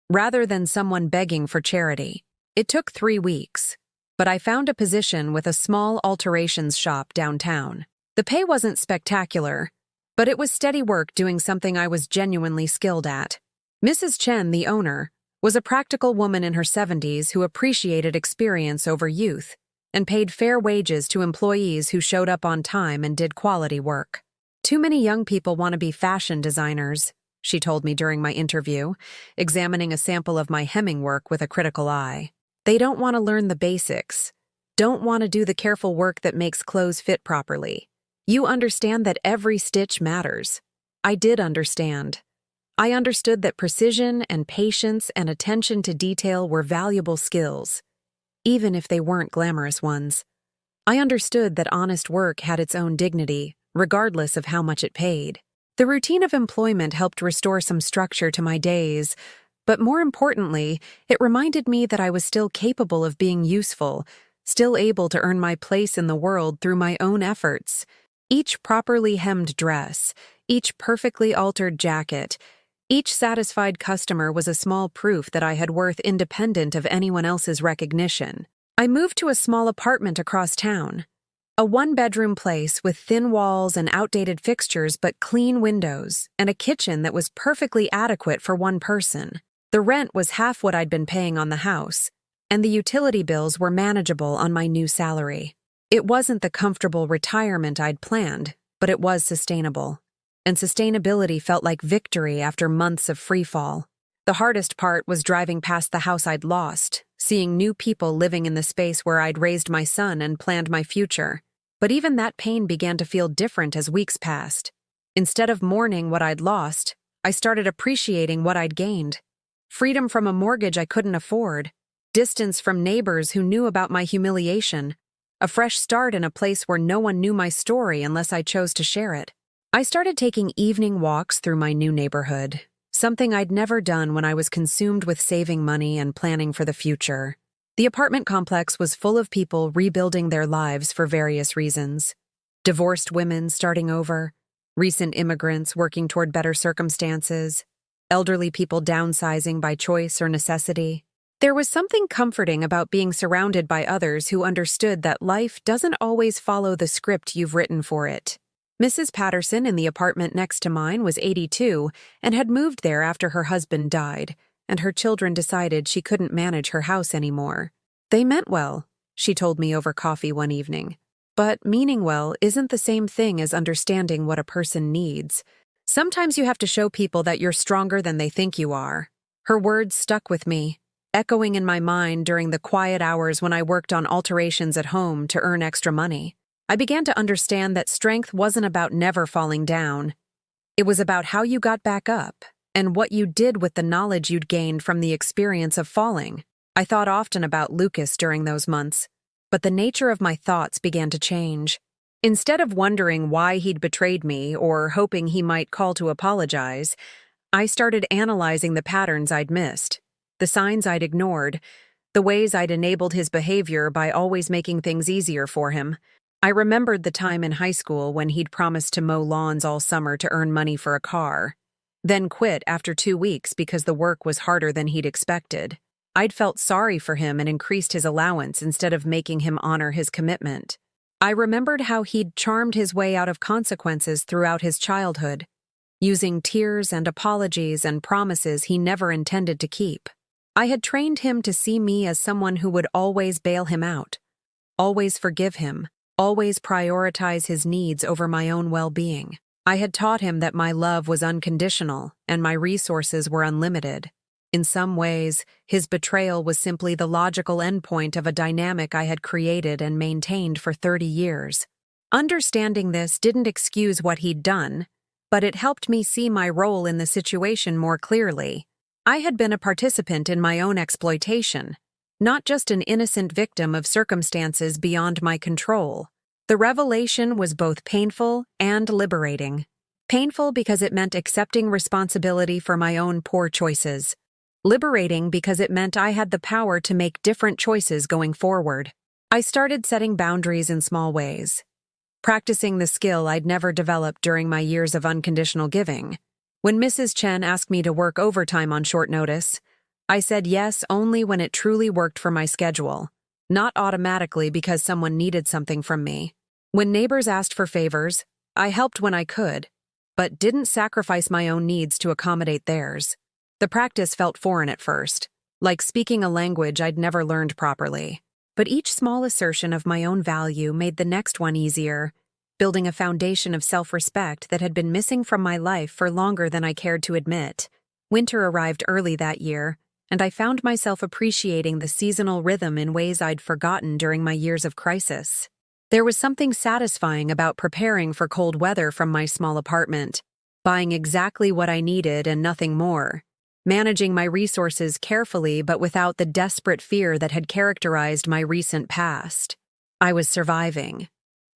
rather than someone begging for charity. It took 3 weeks, but I found a position with a small alterations shop downtown. The pay wasn't spectacular, but it was steady work doing something I was genuinely skilled at. Mrs. Chen, the owner, was a practical woman in her 70s who appreciated experience over youth and paid fair wages to employees who showed up on time and did quality work. "Too many young people want to be fashion designers," she told me during my interview, examining a sample of my hemming work with a critical eye. "They don't want to learn the basics, don't want to do the careful work that makes clothes fit properly. You understand that every stitch matters." I did understand. I understood that precision and patience and attention to detail were valuable skills, even if they weren't glamorous ones. I understood that honest work had its own dignity, regardless of how much it paid. The routine of employment helped restore some structure to my days, but more importantly, it reminded me that I was still capable of being useful, still able to earn my place in the world through my own efforts. Each properly hemmed dress, each perfectly altered jacket, each satisfied customer was a small proof that I had worth independent of anyone else's recognition. I moved to a small apartment across town, a 1-bedroom place with thin walls and outdated fixtures but clean windows, and a kitchen that was perfectly adequate for one person. The rent was half what I'd been paying on the house, and the utility bills were manageable on my new salary. It wasn't the comfortable retirement I'd planned, but it was sustainable. And sustainability felt like victory after months of freefall. The hardest part was driving past the house I'd lost, seeing new people living in the space where I'd raised my son and planned my future. But even that pain began to feel different as weeks passed. Instead of mourning what I'd lost, I started appreciating what I'd gained. Freedom from a mortgage I couldn't afford, distance from neighbors who knew about my humiliation, a fresh start in a place where no one knew my story unless I chose to share it. I started taking evening walks through my new neighborhood, something I'd never done when I was consumed with saving money and planning for the future. The apartment complex was full of people rebuilding their lives for various reasons. Divorced women starting over, recent immigrants working toward better circumstances, elderly people downsizing by choice or necessity. There was something comforting about being surrounded by others who understood that life doesn't always follow the script you've written for it. Mrs. Patterson in the apartment next to mine was 82 and had moved there after her husband died, and her children decided she couldn't manage her house anymore. They meant well, she told me over coffee one evening. But meaning well isn't the same thing as understanding what a person needs. Sometimes you have to show people that you're stronger than they think you are. Her words stuck with me, echoing in my mind during the quiet hours when I worked on alterations at home to earn extra money. I began to understand that strength wasn't about never falling down. It was about how you got back up and what you did with the knowledge you'd gained from the experience of falling. I thought often about Lucas during those months, but the nature of my thoughts began to change. Instead of wondering why he'd betrayed me or hoping he might call to apologize, I started analyzing the patterns I'd missed, the signs I'd ignored, the ways I'd enabled his behavior by always making things easier for him. I remembered the time in high school when he'd promised to mow lawns all summer to earn money for a car, then quit after 2 weeks because the work was harder than he'd expected. I'd felt sorry for him and increased his allowance instead of making him honor his commitment. I remembered how he'd charmed his way out of consequences throughout his childhood, using tears and apologies and promises he never intended to keep. I had trained him to see me as someone who would always bail him out, always forgive him, always prioritize his needs over my own well-being. I had taught him that my love was unconditional and my resources were unlimited. In some ways, his betrayal was simply the logical endpoint of a dynamic I had created and maintained for 30 years. Understanding this didn't excuse what he'd done, but it helped me see my role in the situation more clearly. I had been a participant in my own exploitation, not just an innocent victim of circumstances beyond my control. The revelation was both painful and liberating. Painful because it meant accepting responsibility for my own poor choices. Liberating because it meant I had the power to make different choices going forward. I started setting boundaries in small ways, practicing the skill I'd never developed during my years of unconditional giving. When Mrs. Chen asked me to work overtime on short notice, I said yes only when it truly worked for my schedule, not automatically because someone needed something from me. When neighbors asked for favors, I helped when I could, but didn't sacrifice my own needs to accommodate theirs. The practice felt foreign at first, like speaking a language I'd never learned properly. But each small assertion of my own value made the next one easier, building a foundation of self-respect that had been missing from my life for longer than I cared to admit. Winter arrived early that year, and I found myself appreciating the seasonal rhythm in ways I'd forgotten during my years of crisis. There was something satisfying about preparing for cold weather from my small apartment, buying exactly what I needed and nothing more, managing my resources carefully but without the desperate fear that had characterized my recent past. I was surviving.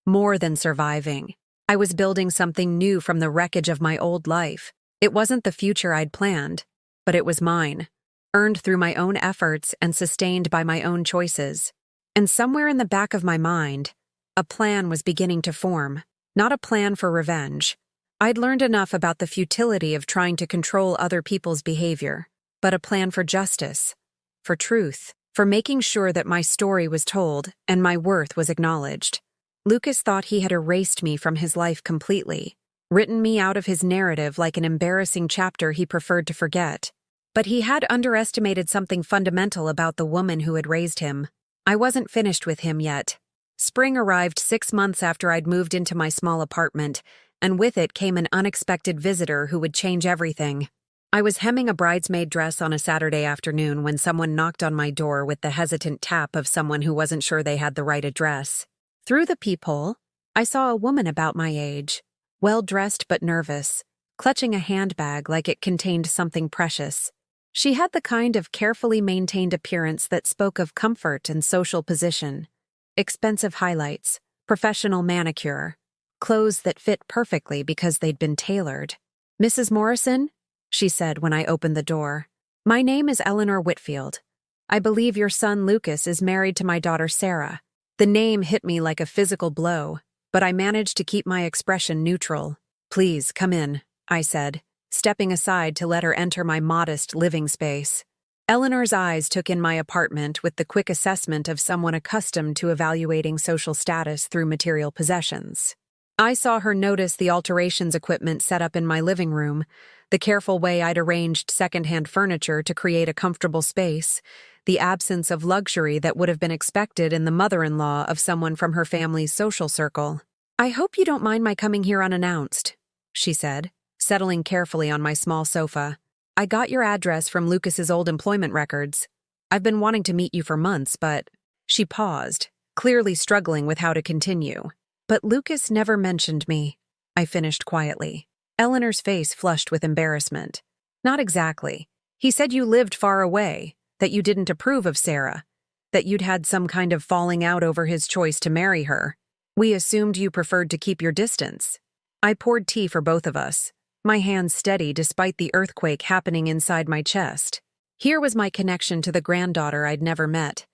More than surviving. I was building something new from the wreckage of my old life. It wasn't the future I'd planned, but it was mine, earned through my own efforts and sustained by my own choices. And somewhere in the back of my mind, a plan was beginning to form, not a plan for revenge. I'd learned enough about the futility of trying to control other people's behavior, but a plan for justice, for truth, for making sure that my story was told and my worth was acknowledged. Lucas thought he had erased me from his life completely, written me out of his narrative like an embarrassing chapter he preferred to forget. But he had underestimated something fundamental about the woman who had raised him. I wasn't finished with him yet. Spring arrived 6 months after I'd moved into my small apartment, and with it came an unexpected visitor who would change everything. I was hemming a bridesmaid dress on a Saturday afternoon when someone knocked on my door with the hesitant tap of someone who wasn't sure they had the right address. Through the peephole, I saw a woman about my age, well-dressed but nervous, clutching a handbag like it contained something precious. She had the kind of carefully maintained appearance that spoke of comfort and social position. Expensive highlights, professional manicure, clothes that fit perfectly because they'd been tailored. "Mrs. Morrison?" she said when I opened the door. "My name is Eleanor Whitfield. I believe your son Lucas is married to my daughter Sarah." The name hit me like a physical blow, but I managed to keep my expression neutral. "Please, come in," I said, stepping aside to let her enter my modest living space. Eleanor's eyes took in my apartment with the quick assessment of someone accustomed to evaluating social status through material possessions. I saw her notice the alterations equipment set up in my living room, the careful way I'd arranged secondhand furniture to create a comfortable space, the absence of luxury that would have been expected in the mother-in-law of someone from her family's social circle. "I hope you don't mind my coming here unannounced," she said, settling carefully on my small sofa. "I got your address from Lucas's old employment records. I've been wanting to meet you for months, but—" She paused, clearly struggling with how to continue. "But Lucas never mentioned me," I finished quietly. Eleanor's face flushed with embarrassment. "Not exactly. He said you lived far away, that you didn't approve of Sarah, that you'd had some kind of falling out over his choice to marry her. We assumed you preferred to keep your distance." I poured tea for both of us, my hands steady despite the earthquake happening inside my chest. Here was my connection to the granddaughter I'd never met,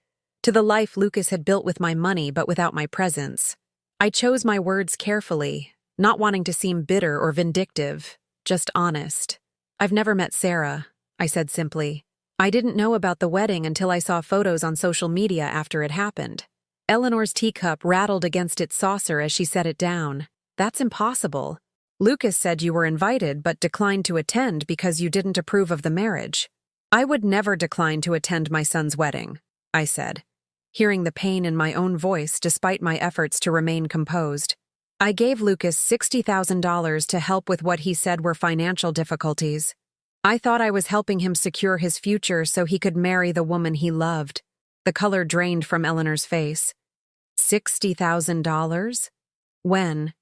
to the life Lucas had built with my money but without my presence. I chose my words carefully, not wanting to seem bitter or vindictive, just honest. "I've never met Sarah," I said simply. "I didn't know about the wedding until I saw photos on social media after it happened." Eleanor's teacup rattled against its saucer as she set it down. "That's impossible. Lucas said you were invited but declined to attend because you didn't approve of the marriage." "I would never decline to attend my son's wedding," I said, hearing the pain in my own voice despite my efforts to remain composed. "I gave Lucas $60,000 to help with what he said were financial difficulties. I thought I was helping him secure his future so he could marry the woman he loved." The color drained from Eleanor's face. $60,000? When?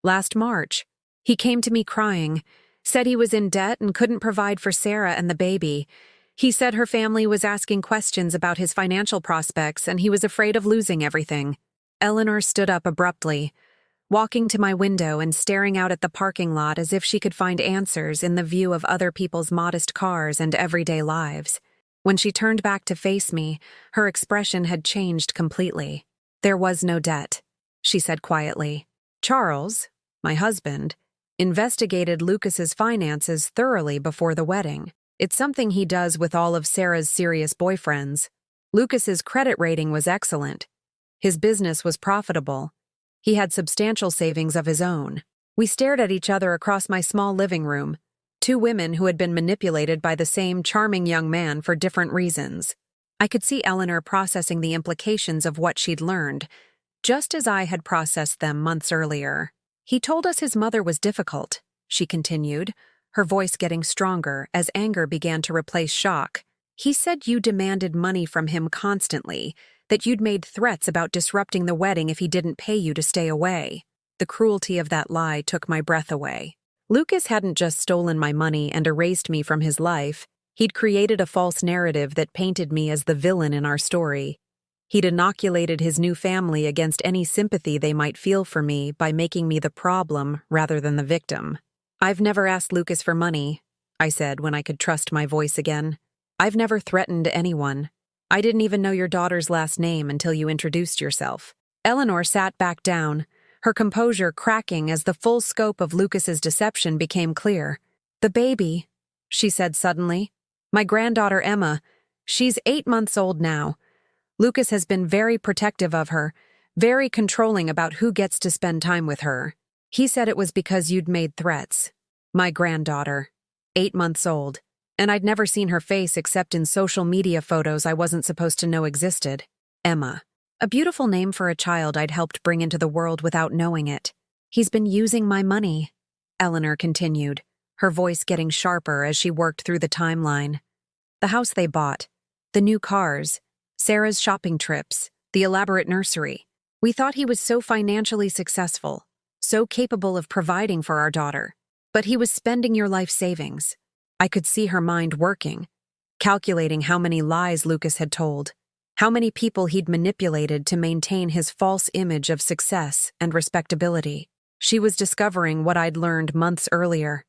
"Last March. He came to me crying, said he was in debt and couldn't provide for Sarah and the baby. He said her family was asking questions about his financial prospects and he was afraid of losing everything." Eleanor stood up abruptly, walking to my window and staring out at the parking lot as if she could find answers in the view of other people's modest cars and everyday lives. When she turned back to face me, her expression had changed completely. "There was no debt," she said quietly. "Charles, my husband, investigated Lucas's finances thoroughly before the wedding. It's something he does with all of Sarah's serious boyfriends. Lucas's credit rating was excellent. His business was profitable. He had substantial savings of his own." We stared at each other across my small living room, two women who had been manipulated by the same charming young man for different reasons. I could see Eleanor processing the implications of what she'd learned, just as I had processed them months earlier. "He told us his mother was difficult," she continued, her voice getting stronger as anger began to replace shock. "He said you demanded money from him constantly, that you'd made threats about disrupting the wedding if he didn't pay you to stay away." The cruelty of that lie took my breath away. Lucas hadn't just stolen my money and erased me from his life. He'd created a false narrative that painted me as the villain in our story. He'd inoculated his new family against any sympathy they might feel for me by making me the problem rather than the victim. "I've never asked Lucas for money," I said when I could trust my voice again. "I've never threatened anyone. I didn't even know your daughter's last name until you introduced yourself." Eleanor sat back down, her composure cracking as the full scope of Lucas's deception became clear. "The baby," she said suddenly. "My granddaughter Emma. She's 8 months old now. Lucas has been very protective of her, very controlling about who gets to spend time with her. He said it was because you'd made threats. My granddaughter, 8 months old, and I'd never seen her face except in social media photos I wasn't supposed to know existed. Emma. A beautiful name for a child I'd helped bring into the world without knowing it. He's been using my money," Eleanor continued, her voice getting sharper as she worked through the timeline. "The house they bought, the new cars, Sarah's shopping trips, the elaborate nursery. We thought he was so financially successful, so capable of providing for our daughter. But he was spending your life savings." I could see her mind working, calculating how many lies Lucas had told, how many people he'd manipulated to maintain his false image of success and respectability. She was discovering what I'd learned months earlier,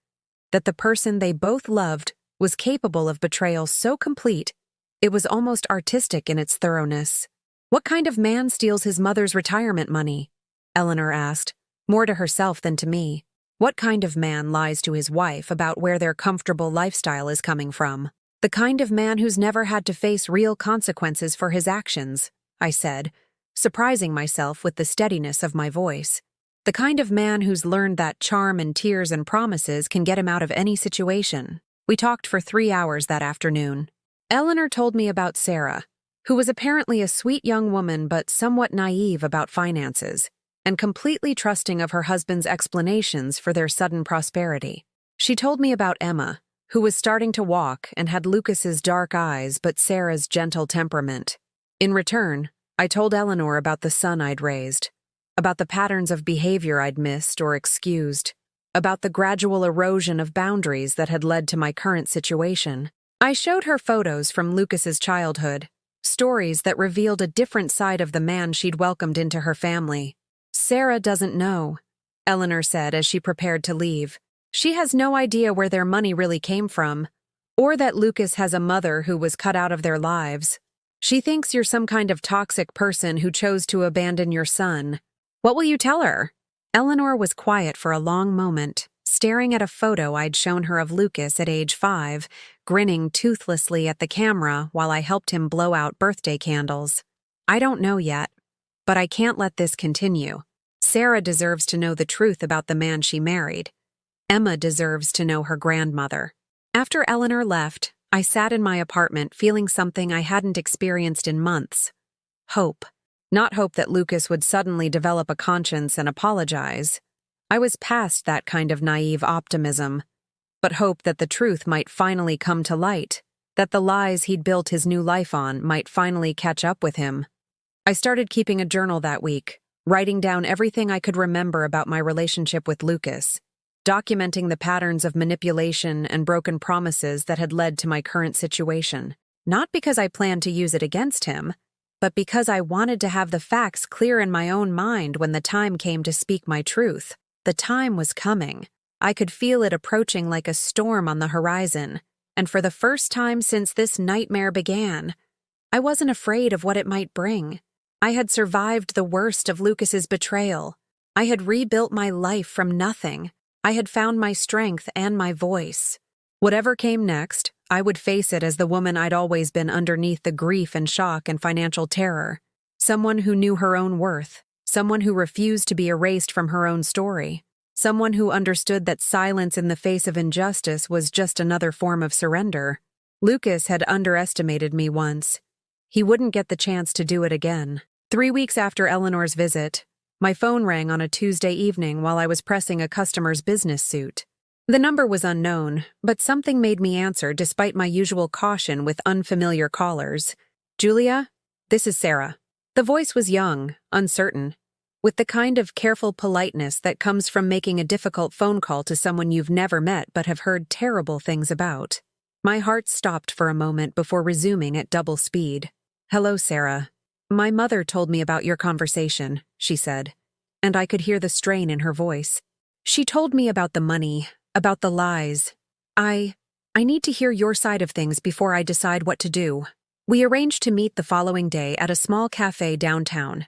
that the person they both loved was capable of betrayal so complete, it was almost artistic in its thoroughness. "What kind of man steals his mother's retirement money?" Eleanor asked, more to herself than to me. "What kind of man lies to his wife about where their comfortable lifestyle is coming from?" "The kind of man who's never had to face real consequences for his actions," I said, surprising myself with the steadiness of my voice. The kind of man who's learned that charm and tears and promises can get him out of any situation. We talked for 3 hours that afternoon. Eleanor told me about Sarah, who was apparently a sweet young woman but somewhat naive about finances, and completely trusting of her husband's explanations for their sudden prosperity. She told me about Emma, who was starting to walk and had Lucas's dark eyes but Sarah's gentle temperament. In return, I told Eleanor about the son I'd raised, about the patterns of behavior I'd missed or excused, about the gradual erosion of boundaries that had led to my current situation. I showed her photos from Lucas's childhood, stories that revealed a different side of the man she'd welcomed into her family. Sarah doesn't know, Eleanor said as she prepared to leave. She has no idea where their money really came from, or that Lucas has a mother who was cut out of their lives. She thinks you're some kind of toxic person who chose to abandon your son. What will you tell her? Eleanor was quiet for a long moment, staring at a photo I'd shown her of Lucas at age 5, grinning toothlessly at the camera while I helped him blow out birthday candles. I don't know yet, but I can't let this continue. Sarah deserves to know the truth about the man she married. Emma deserves to know her grandmother. After Eleanor left, I sat in my apartment feeling something I hadn't experienced in months. Hope. Not hope that Lucas would suddenly develop a conscience and apologize. I was past that kind of naive optimism. But hope that the truth might finally come to light, that the lies he'd built his new life on might finally catch up with him. I started keeping a journal that week, writing down everything I could remember about my relationship with Lucas, documenting the patterns of manipulation and broken promises that had led to my current situation. Not because I planned to use it against him, but because I wanted to have the facts clear in my own mind when the time came to speak my truth. The time was coming. I could feel it approaching like a storm on the horizon, and for the first time since this nightmare began, I wasn't afraid of what it might bring. I had survived the worst of Lucas's betrayal. I had rebuilt my life from nothing. I had found my strength and my voice. Whatever came next, I would face it as the woman I'd always been underneath the grief and shock and financial terror. Someone who knew her own worth. Someone who refused to be erased from her own story. Someone who understood that silence in the face of injustice was just another form of surrender. Lucas had underestimated me once. He wouldn't get the chance to do it again. 3 weeks after Eleanor's visit, my phone rang on a Tuesday evening while I was pressing a customer's business suit. The number was unknown, but something made me answer despite my usual caution with unfamiliar callers. "Julia, this is Sarah." The voice was young, uncertain, with the kind of careful politeness that comes from making a difficult phone call to someone you've never met but have heard terrible things about. My heart stopped for a moment before resuming at double speed. "Hello, Sarah. My mother told me about your conversation," she said, and I could hear the strain in her voice. "She told me about the money, about the lies. I need to hear your side of things before I decide what to do." We arranged to meet the following day at a small cafe downtown,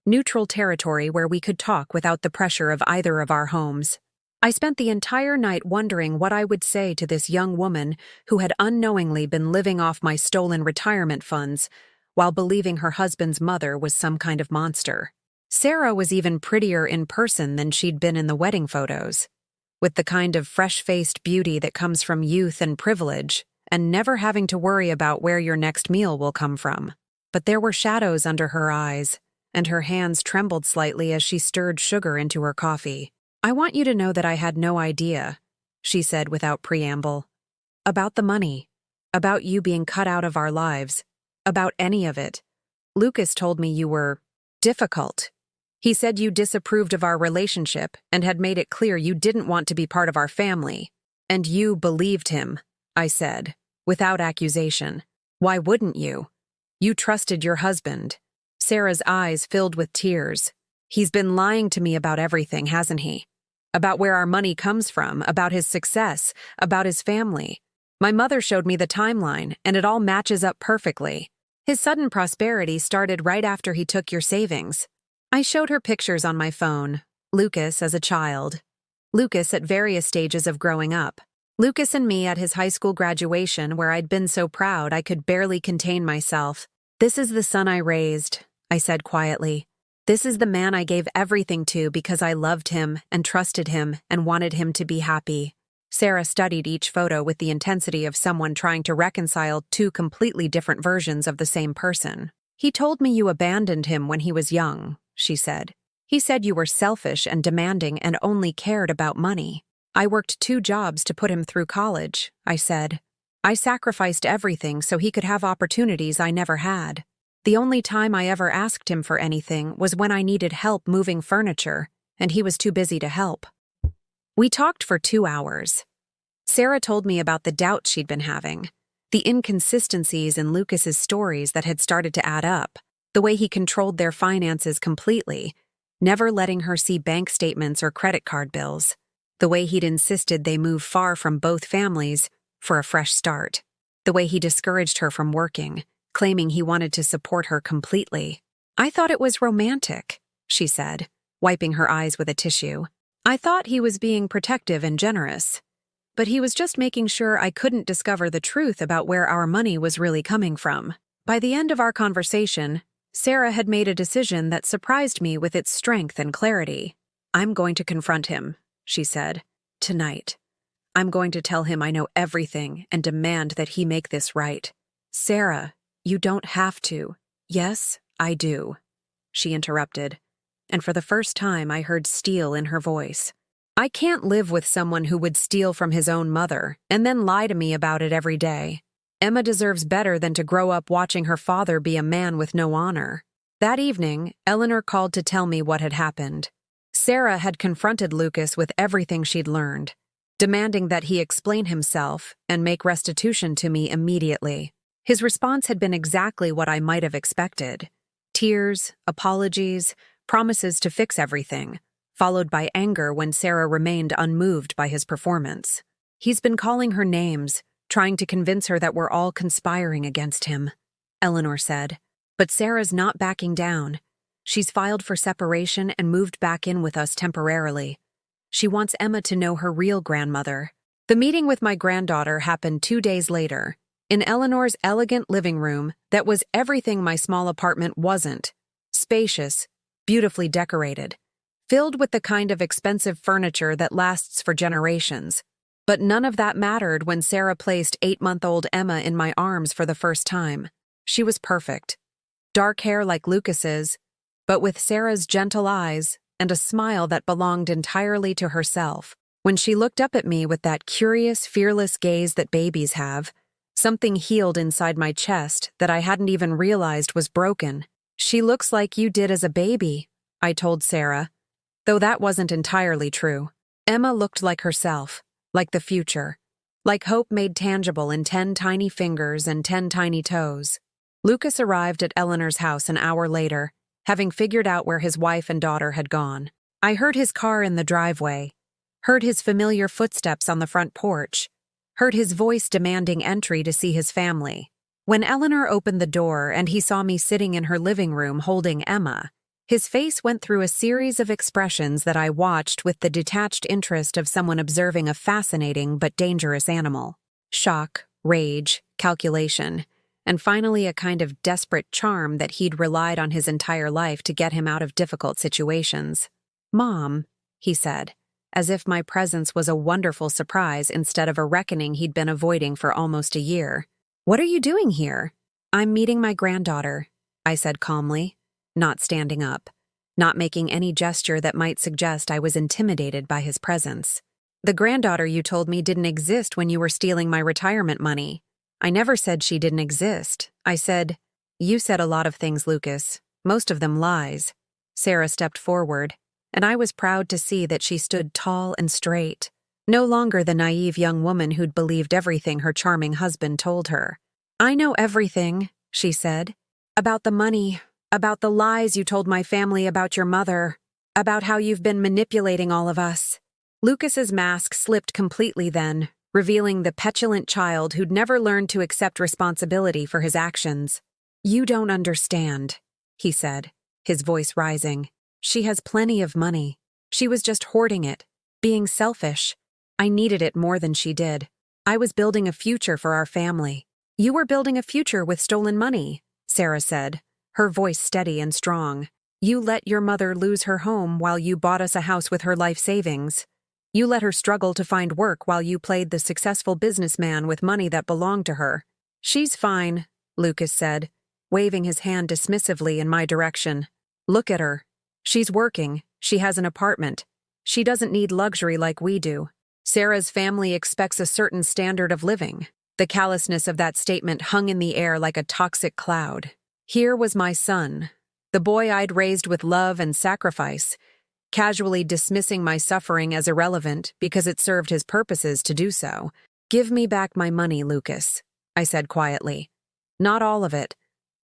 neutral territory where we could talk without the pressure of either of our homes. I spent the entire night wondering what I would say to this young woman who had unknowingly been living off my stolen retirement funds while believing her husband's mother was some kind of monster. Sarah was even prettier in person than she'd been in the wedding photos, with the kind of fresh-faced beauty that comes from youth and privilege, and never having to worry about where your next meal will come from. But there were shadows under her eyes, and her hands trembled slightly as she stirred sugar into her coffee. "I want you to know that I had no idea," she said without preamble, "about the money, about you being cut out of our lives, about any of it. Lucas told me you were difficult. He said you disapproved of our relationship and had made it clear you didn't want to be part of our family. And you believed him," I said, without accusation. "Why wouldn't you? You trusted your husband." Sarah's eyes filled with tears. "He's been lying to me about everything, hasn't he? About where our money comes from, about his success, about his family. My mother showed me the timeline, and it all matches up perfectly. His sudden prosperity started right after he took your savings." I showed her pictures on my phone. Lucas as a child. Lucas at various stages of growing up. Lucas and me at his high school graduation where I'd been so proud I could barely contain myself. "This is the son I raised," I said quietly. This is the man I gave everything to because I loved him and trusted him and wanted him to be happy. Sarah studied each photo with the intensity of someone trying to reconcile two completely different versions of the same person. He told me you abandoned him when he was young, she said. He said you were selfish and demanding and only cared about money. I worked 2 jobs to put him through college, I said. I sacrificed everything so he could have opportunities I never had. The only time I ever asked him for anything was when I needed help moving furniture, and he was too busy to help. We talked for 2 hours. Sarah told me about the doubts she'd been having, the inconsistencies in Lucas's stories that had started to add up, the way he controlled their finances completely, never letting her see bank statements or credit card bills, the way he'd insisted they move far from both families for a fresh start, the way he discouraged her from working, claiming he wanted to support her completely. I thought it was romantic, she said, wiping her eyes with a tissue. I thought he was being protective and generous. But he was just making sure I couldn't discover the truth about where our money was really coming from. By the end of our conversation, Sarah had made a decision that surprised me with its strength and clarity. I'm going to confront him, she said, tonight. I'm going to tell him I know everything and demand that he make this right. Sarah, you don't have to. Yes, I do, she interrupted, and for the first time I heard steel in her voice. I can't live with someone who would steal from his own mother and then lie to me about it every day. Emma deserves better than to grow up watching her father be a man with no honor. That evening, Eleanor called to tell me what had happened. Sarah had confronted Lucas with everything she'd learned, demanding that he explain himself and make restitution to me immediately. His response had been exactly what I might have expected. Tears, apologies, promises to fix everything, followed by anger when Sarah remained unmoved by his performance. He's been calling her names, trying to convince her that we're all conspiring against him, Eleanor said. But Sarah's not backing down. She's filed for separation and moved back in with us temporarily. She wants Emma to know her real grandmother. The meeting with my granddaughter happened 2 days later, in Eleanor's elegant living room that was everything my small apartment wasn't. Spacious, beautifully decorated, filled with the kind of expensive furniture that lasts for generations. But none of that mattered when Sarah placed 8-month-old Emma in my arms for the first time. She was perfect. Dark hair like Lucas's, but with Sarah's gentle eyes and a smile that belonged entirely to herself. When she looked up at me with that curious, fearless gaze that babies have, something healed inside my chest that I hadn't even realized was broken. She looks like you did as a baby, I told Sarah, though that wasn't entirely true. Emma looked like herself, like the future, like hope made tangible in 10 tiny fingers and 10 tiny toes. Lucas arrived at Eleanor's house an hour later, having figured out where his wife and daughter had gone. I heard his car in the driveway, heard his familiar footsteps on the front porch, heard his voice demanding entry to see his family. When Eleanor opened the door and he saw me sitting in her living room holding Emma, his face went through a series of expressions that I watched with the detached interest of someone observing a fascinating but dangerous animal. Shock, rage, calculation, and finally a kind of desperate charm that he'd relied on his entire life to get him out of difficult situations. "Mom," he said, as if my presence was a wonderful surprise instead of a reckoning he'd been avoiding for almost a year. "What are you doing here?" "I'm meeting my granddaughter," I said calmly, not standing up, not making any gesture that might suggest I was intimidated by his presence. "The granddaughter you told me didn't exist when you were stealing my retirement money." "I never said she didn't exist. I said, you said a lot of things, Lucas, most of them lies." Sarah stepped forward, and I was proud to see that she stood tall and straight, no longer the naive young woman who'd believed everything her charming husband told her. "I know everything," she said, "about the money, about the lies you told my family about your mother, about how you've been manipulating all of us." Lucas's mask slipped completely then, revealing the petulant child who'd never learned to accept responsibility for his actions. "You don't understand," he said, his voice rising. "She has plenty of money. She was just hoarding it, being selfish. I needed it more than she did. I was building a future for our family." "You were building a future with stolen money," Sarah said, her voice steady and strong. You let your mother lose her home while you bought us a house with her life savings. You let her struggle to find work while you played the successful businessman with money that belonged to her. She's fine, Lucas said, waving his hand dismissively in my direction. Look at her. She's working. She has an apartment. She doesn't need luxury like we do. Sarah's family expects a certain standard of living. The callousness of that statement hung in the air like a toxic cloud. Here was my son, the boy I'd raised with love and sacrifice, casually dismissing my suffering as irrelevant because it served his purposes to do so. Give me back my money, Lucas, I said quietly. Not all of it.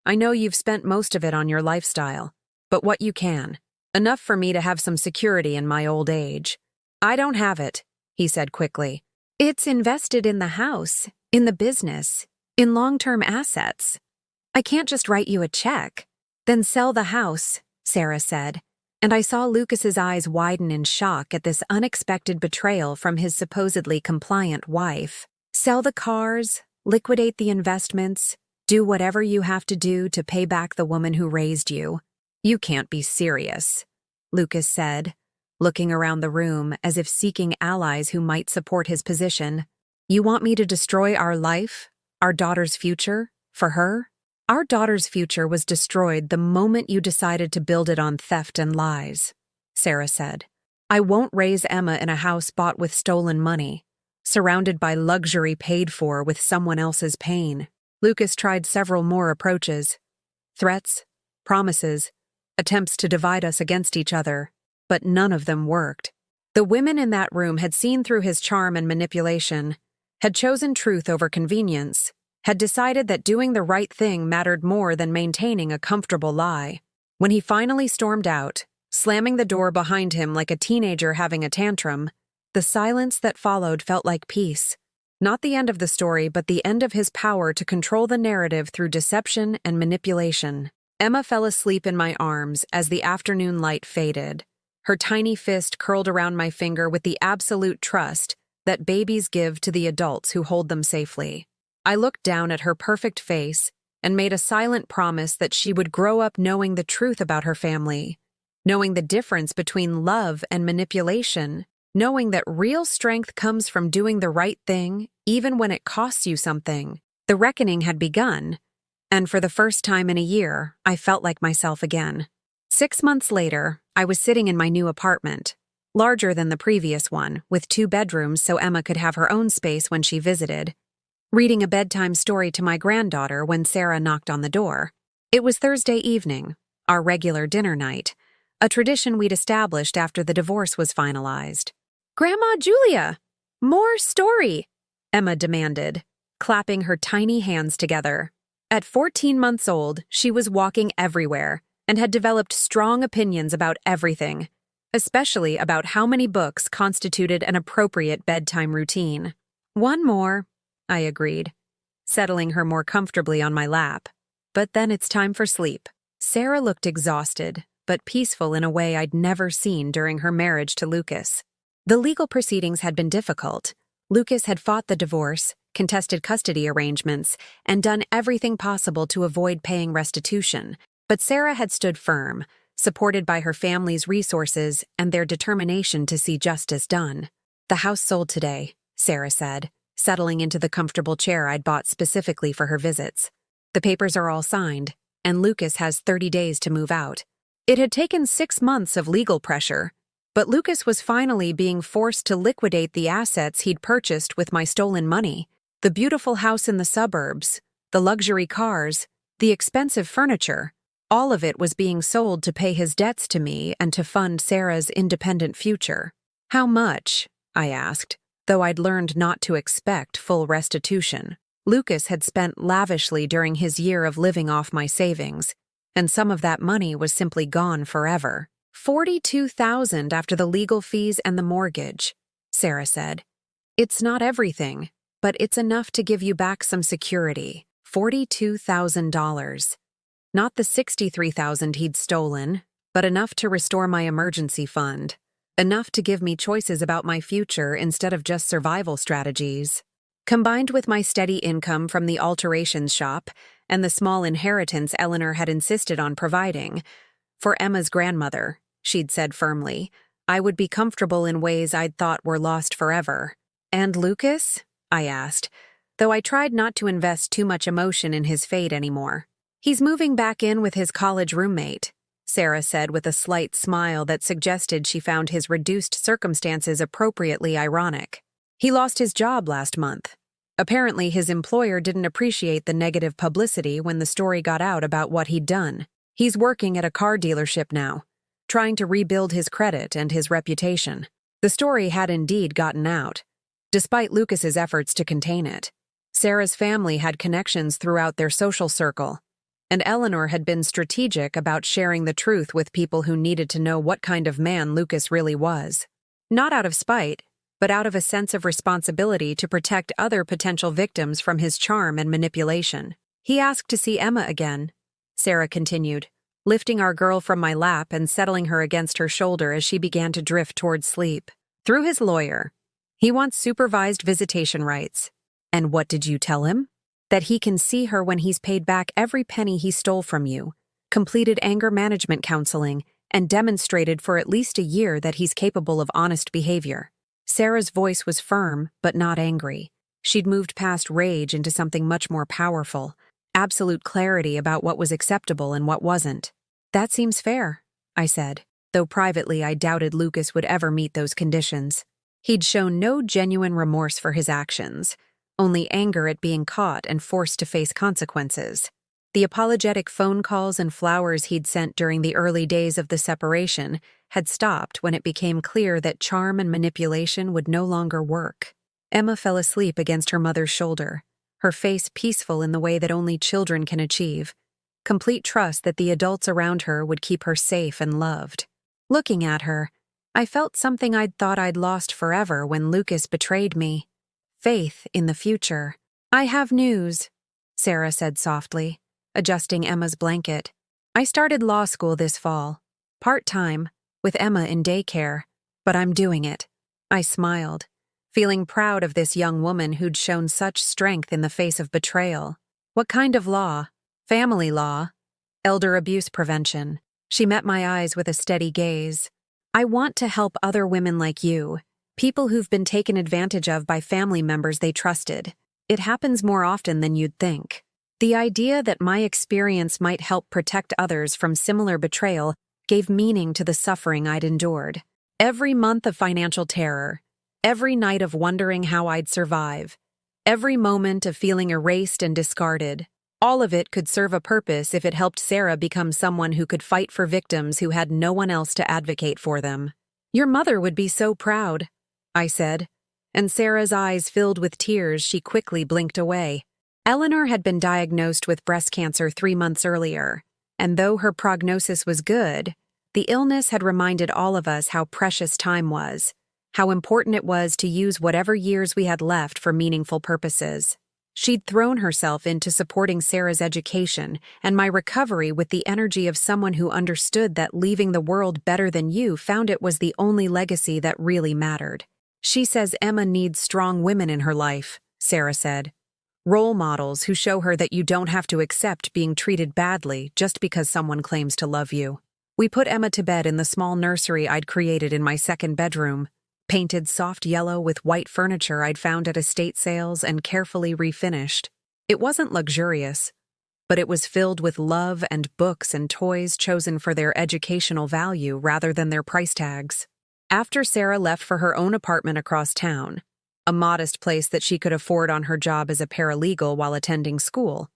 I know you've spent most of it on your lifestyle, but what you can. Enough for me to have some security in my old age. I don't have it, he said quickly. It's invested in the house, in the business, in long-term assets. I can't just write you a check. Then sell the house, Sarah said, and I saw Lucas's eyes widen in shock at this unexpected betrayal from his supposedly compliant wife. Sell the cars, liquidate the investments, do whatever you have to do to pay back the woman who raised you. You can't be serious, Lucas said, looking around the room as if seeking allies who might support his position. You want me to destroy our life, our daughter's future, for her? Our daughter's future was destroyed the moment you decided to build it on theft and lies, Sarah said. I won't raise Emma in a house bought with stolen money, surrounded by luxury paid for with someone else's pain. Lucas tried several more approaches. Threats, promises, attempts to divide us against each other, but none of them worked. The women in that room had seen through his charm and manipulation, had chosen truth over convenience, had decided that doing the right thing mattered more than maintaining a comfortable lie. When he finally stormed out, slamming the door behind him like a teenager having a tantrum, the silence that followed felt like peace. Not the end of the story, but the end of his power to control the narrative through deception and manipulation. Emma fell asleep in my arms as the afternoon light faded, her tiny fist curled around my finger with the absolute trust that babies give to the adults who hold them safely. I looked down at her perfect face and made a silent promise that she would grow up knowing the truth about her family, knowing the difference between love and manipulation, knowing that real strength comes from doing the right thing even when it costs you something. The reckoning had begun, and for the first time in a year, I felt like myself again. 6 months later, I was sitting in my new apartment, larger than the previous one, with 2 bedrooms so Emma could have her own space when she visited, reading a bedtime story to my granddaughter when Sarah knocked on the door. It was Thursday evening, our regular dinner night, a tradition we'd established after the divorce was finalized. "Grandma Julia, more story," Emma demanded, clapping her tiny hands together. At 14 months old, she was walking everywhere and had developed strong opinions about everything, especially about how many books constituted an appropriate bedtime routine. "One more," I agreed, settling her more comfortably on my lap. "But then it's time for sleep." Sarah looked exhausted, but peaceful in a way I'd never seen during her marriage to Lucas. The legal proceedings had been difficult. Lucas had fought the divorce, contested custody arrangements, and done everything possible to avoid paying restitution. But Sarah had stood firm, supported by her family's resources and their determination to see justice done. "The house sold today," Sarah said, settling into the comfortable chair I'd bought specifically for her visits. "The papers are all signed, and Lucas has 30 days to move out." It had taken 6 months of legal pressure, but Lucas was finally being forced to liquidate the assets he'd purchased with my stolen money. The beautiful house in the suburbs, the luxury cars, the expensive furniture, all of it was being sold to pay his debts to me and to fund Sarah's independent future. "How much?" I asked, though I'd learned not to expect full restitution. Lucas had spent lavishly during his year of living off my savings, and some of that money was simply gone forever. $42,000 after the legal fees and the mortgage, Sarah said. "It's not everything, but it's enough to give you back some security." $42,000. Not the $63,000 he'd stolen, but enough to restore my emergency fund. Enough to give me choices about my future instead of just survival strategies. Combined with my steady income from the alterations shop and the small inheritance Eleanor had insisted on providing, For Emma's grandmother, she'd said firmly, I would be comfortable in ways I'd thought were lost forever. And Lucas? I asked, though I tried not to invest too much emotion in his fate anymore. He's moving back in with his college roommate, Sarah said with a slight smile that suggested she found his reduced circumstances appropriately ironic. He lost his job last month. Apparently, his employer didn't appreciate the negative publicity when the story got out about what he'd done. He's working at a car dealership now, trying to rebuild his credit and his reputation. The story had indeed gotten out, despite Lucas's efforts to contain it. Sarah's family had connections throughout their social circle, and Eleanor had been strategic about sharing the truth with people who needed to know what kind of man Lucas really was. Not out of spite, but out of a sense of responsibility to protect other potential victims from his charm and manipulation. He asked to see Emma again, Sarah continued, lifting our girl from my lap and settling her against her shoulder as she began to drift towards sleep. Through his lawyer. He wants supervised visitation rights. And what did you tell him? That he can see her when he's paid back every penny he stole from you, completed anger management counseling, and demonstrated for at least a year that he's capable of honest behavior. Sarah's voice was firm, but not angry. She'd moved past rage into something much more powerful, absolute clarity about what was acceptable and what wasn't. That seems fair, I said, though privately I doubted Lucas would ever meet those conditions. He'd shown no genuine remorse for his actions, only anger at being caught and forced to face consequences. The apologetic phone calls and flowers he'd sent during the early days of the separation had stopped when it became clear that charm and manipulation would no longer work. Emma fell asleep against her mother's shoulder, her face peaceful in the way that only children can achieve, complete trust that the adults around her would keep her safe and loved. Looking at her, I felt something I'd thought I'd lost forever when Lucas betrayed me. Faith in the future. I have news, Sarah said softly, adjusting Emma's blanket. I started law school this fall, part-time, with Emma in daycare, but I'm doing it. I smiled, feeling proud of this young woman who'd shown such strength in the face of betrayal. What kind of law? Family law? Elder abuse prevention. She met my eyes with a steady gaze. I want to help other women like you, people who've been taken advantage of by family members they trusted. It happens more often than you'd think. The idea that my experience might help protect others from similar betrayal gave meaning to the suffering I'd endured. Every month of financial terror, every night of wondering how I'd survive, every moment of feeling erased and discarded, all of it could serve a purpose if it helped Sarah become someone who could fight for victims who had no one else to advocate for them. Your mother would be so proud, I said, and Sarah's eyes filled with tears. She quickly blinked away. Eleanor had been diagnosed with breast cancer 3 months earlier, and though her prognosis was good, the illness had reminded all of us how precious time was, how important it was to use whatever years we had left for meaningful purposes. She'd thrown herself into supporting Sarah's education and my recovery with the energy of someone who understood that leaving the world better than you found it was the only legacy that really mattered. She says Emma needs strong women in her life, Sarah said. Role models who show her that you don't have to accept being treated badly just because someone claims to love you. We put Emma to bed in the small nursery I'd created in my second bedroom, painted soft yellow with white furniture I'd found at estate sales and carefully refinished. It wasn't luxurious, but it was filled with love and books and toys chosen for their educational value rather than their price tags. After Sarah left for her own apartment across town, a modest place that she could afford on her job as a paralegal while attending school,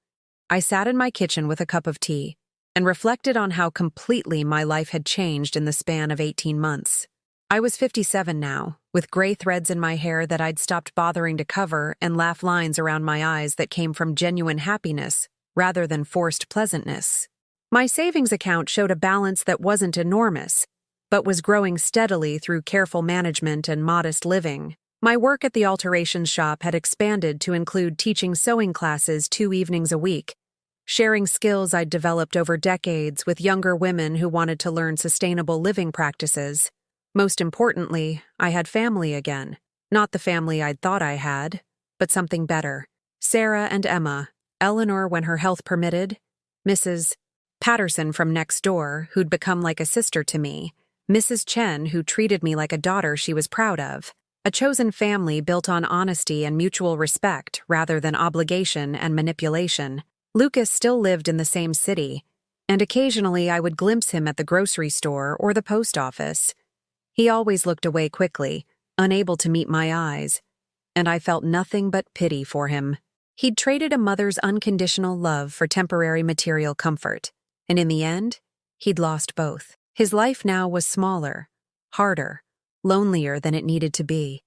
I sat in my kitchen with a cup of tea and reflected on how completely my life had changed in the span of 18 months. I was 57 now, with gray threads in my hair that I'd stopped bothering to cover and laugh lines around my eyes that came from genuine happiness rather than forced pleasantness. My savings account showed a balance that wasn't enormous, but was growing steadily through careful management and modest living. My work at the alterations shop had expanded to include teaching sewing classes 2 evenings a week, sharing skills I'd developed over decades with younger women who wanted to learn sustainable living practices. Most importantly, I had family again. Not the family I'd thought I had, but something better. Sarah and Emma, Eleanor when her health permitted, Mrs. Patterson from next door, who'd become like a sister to me, Mrs. Chen, who treated me like a daughter she was proud of, a chosen family built on honesty and mutual respect rather than obligation and manipulation. Lucas still lived in the same city, and occasionally I would glimpse him at the grocery store or the post office. He always looked away quickly, unable to meet my eyes, and I felt nothing but pity for him. He'd traded a mother's unconditional love for temporary material comfort, and in the end, he'd lost both. His life now was smaller, harder, lonelier than it needed to be,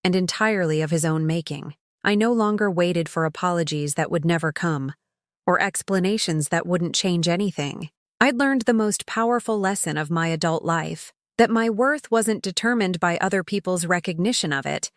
and entirely of his own making. I no longer waited for apologies that would never come, or explanations that wouldn't change anything. I'd learned the most powerful lesson of my adult life, that my worth wasn't determined by other people's recognition of it,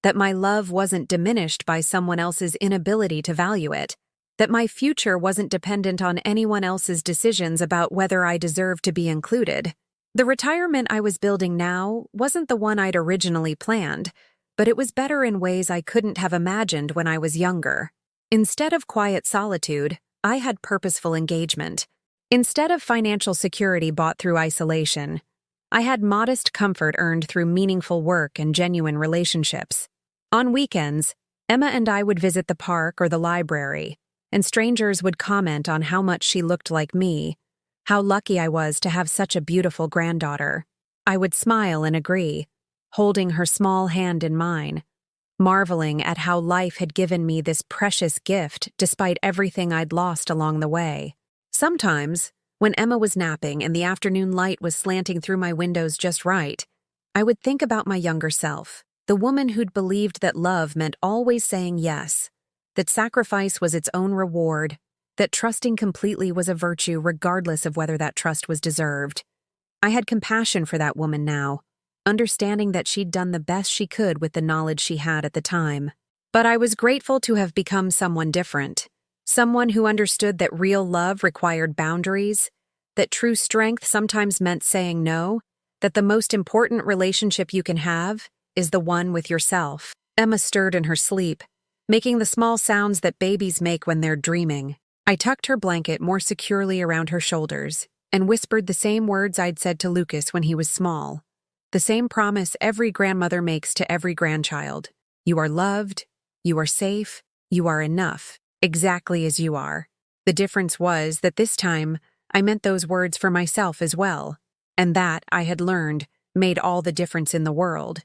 that my love wasn't diminished by someone else's inability to value it, that my future wasn't dependent on anyone else's decisions about whether I deserved to be included. The retirement I was building now wasn't the one I'd originally planned, but it was better in ways I couldn't have imagined when I was younger. Instead of quiet solitude, I had purposeful engagement. Instead of financial security bought through isolation, I had modest comfort earned through meaningful work and genuine relationships. On weekends, Emma and I would visit the park or the library, and strangers would comment on how much she looked like me, how lucky I was to have such a beautiful granddaughter. I would smile and agree, holding her small hand in mine, marveling at how life had given me this precious gift despite everything I'd lost along the way. Sometimes, when Emma was napping and the afternoon light was slanting through my windows just right, I would think about my younger self, the woman who'd believed that love meant always saying yes, that sacrifice was its own reward, that trusting completely was a virtue regardless of whether that trust was deserved. I had compassion for that woman now, understanding that she'd done the best she could with the knowledge she had at the time. But I was grateful to have become someone different, someone who understood that real love required boundaries, that true strength sometimes meant saying no, that the most important relationship you can have is the one with yourself. Emma stirred in her sleep, making the small sounds that babies make when they're dreaming. I tucked her blanket more securely around her shoulders and whispered the same words I'd said to Lucas when he was small, the same promise every grandmother makes to every grandchild. You are loved, you are safe, you are enough, exactly as you are. The difference was that this time I meant those words for myself as well, and that, I had learned, made all the difference in the world.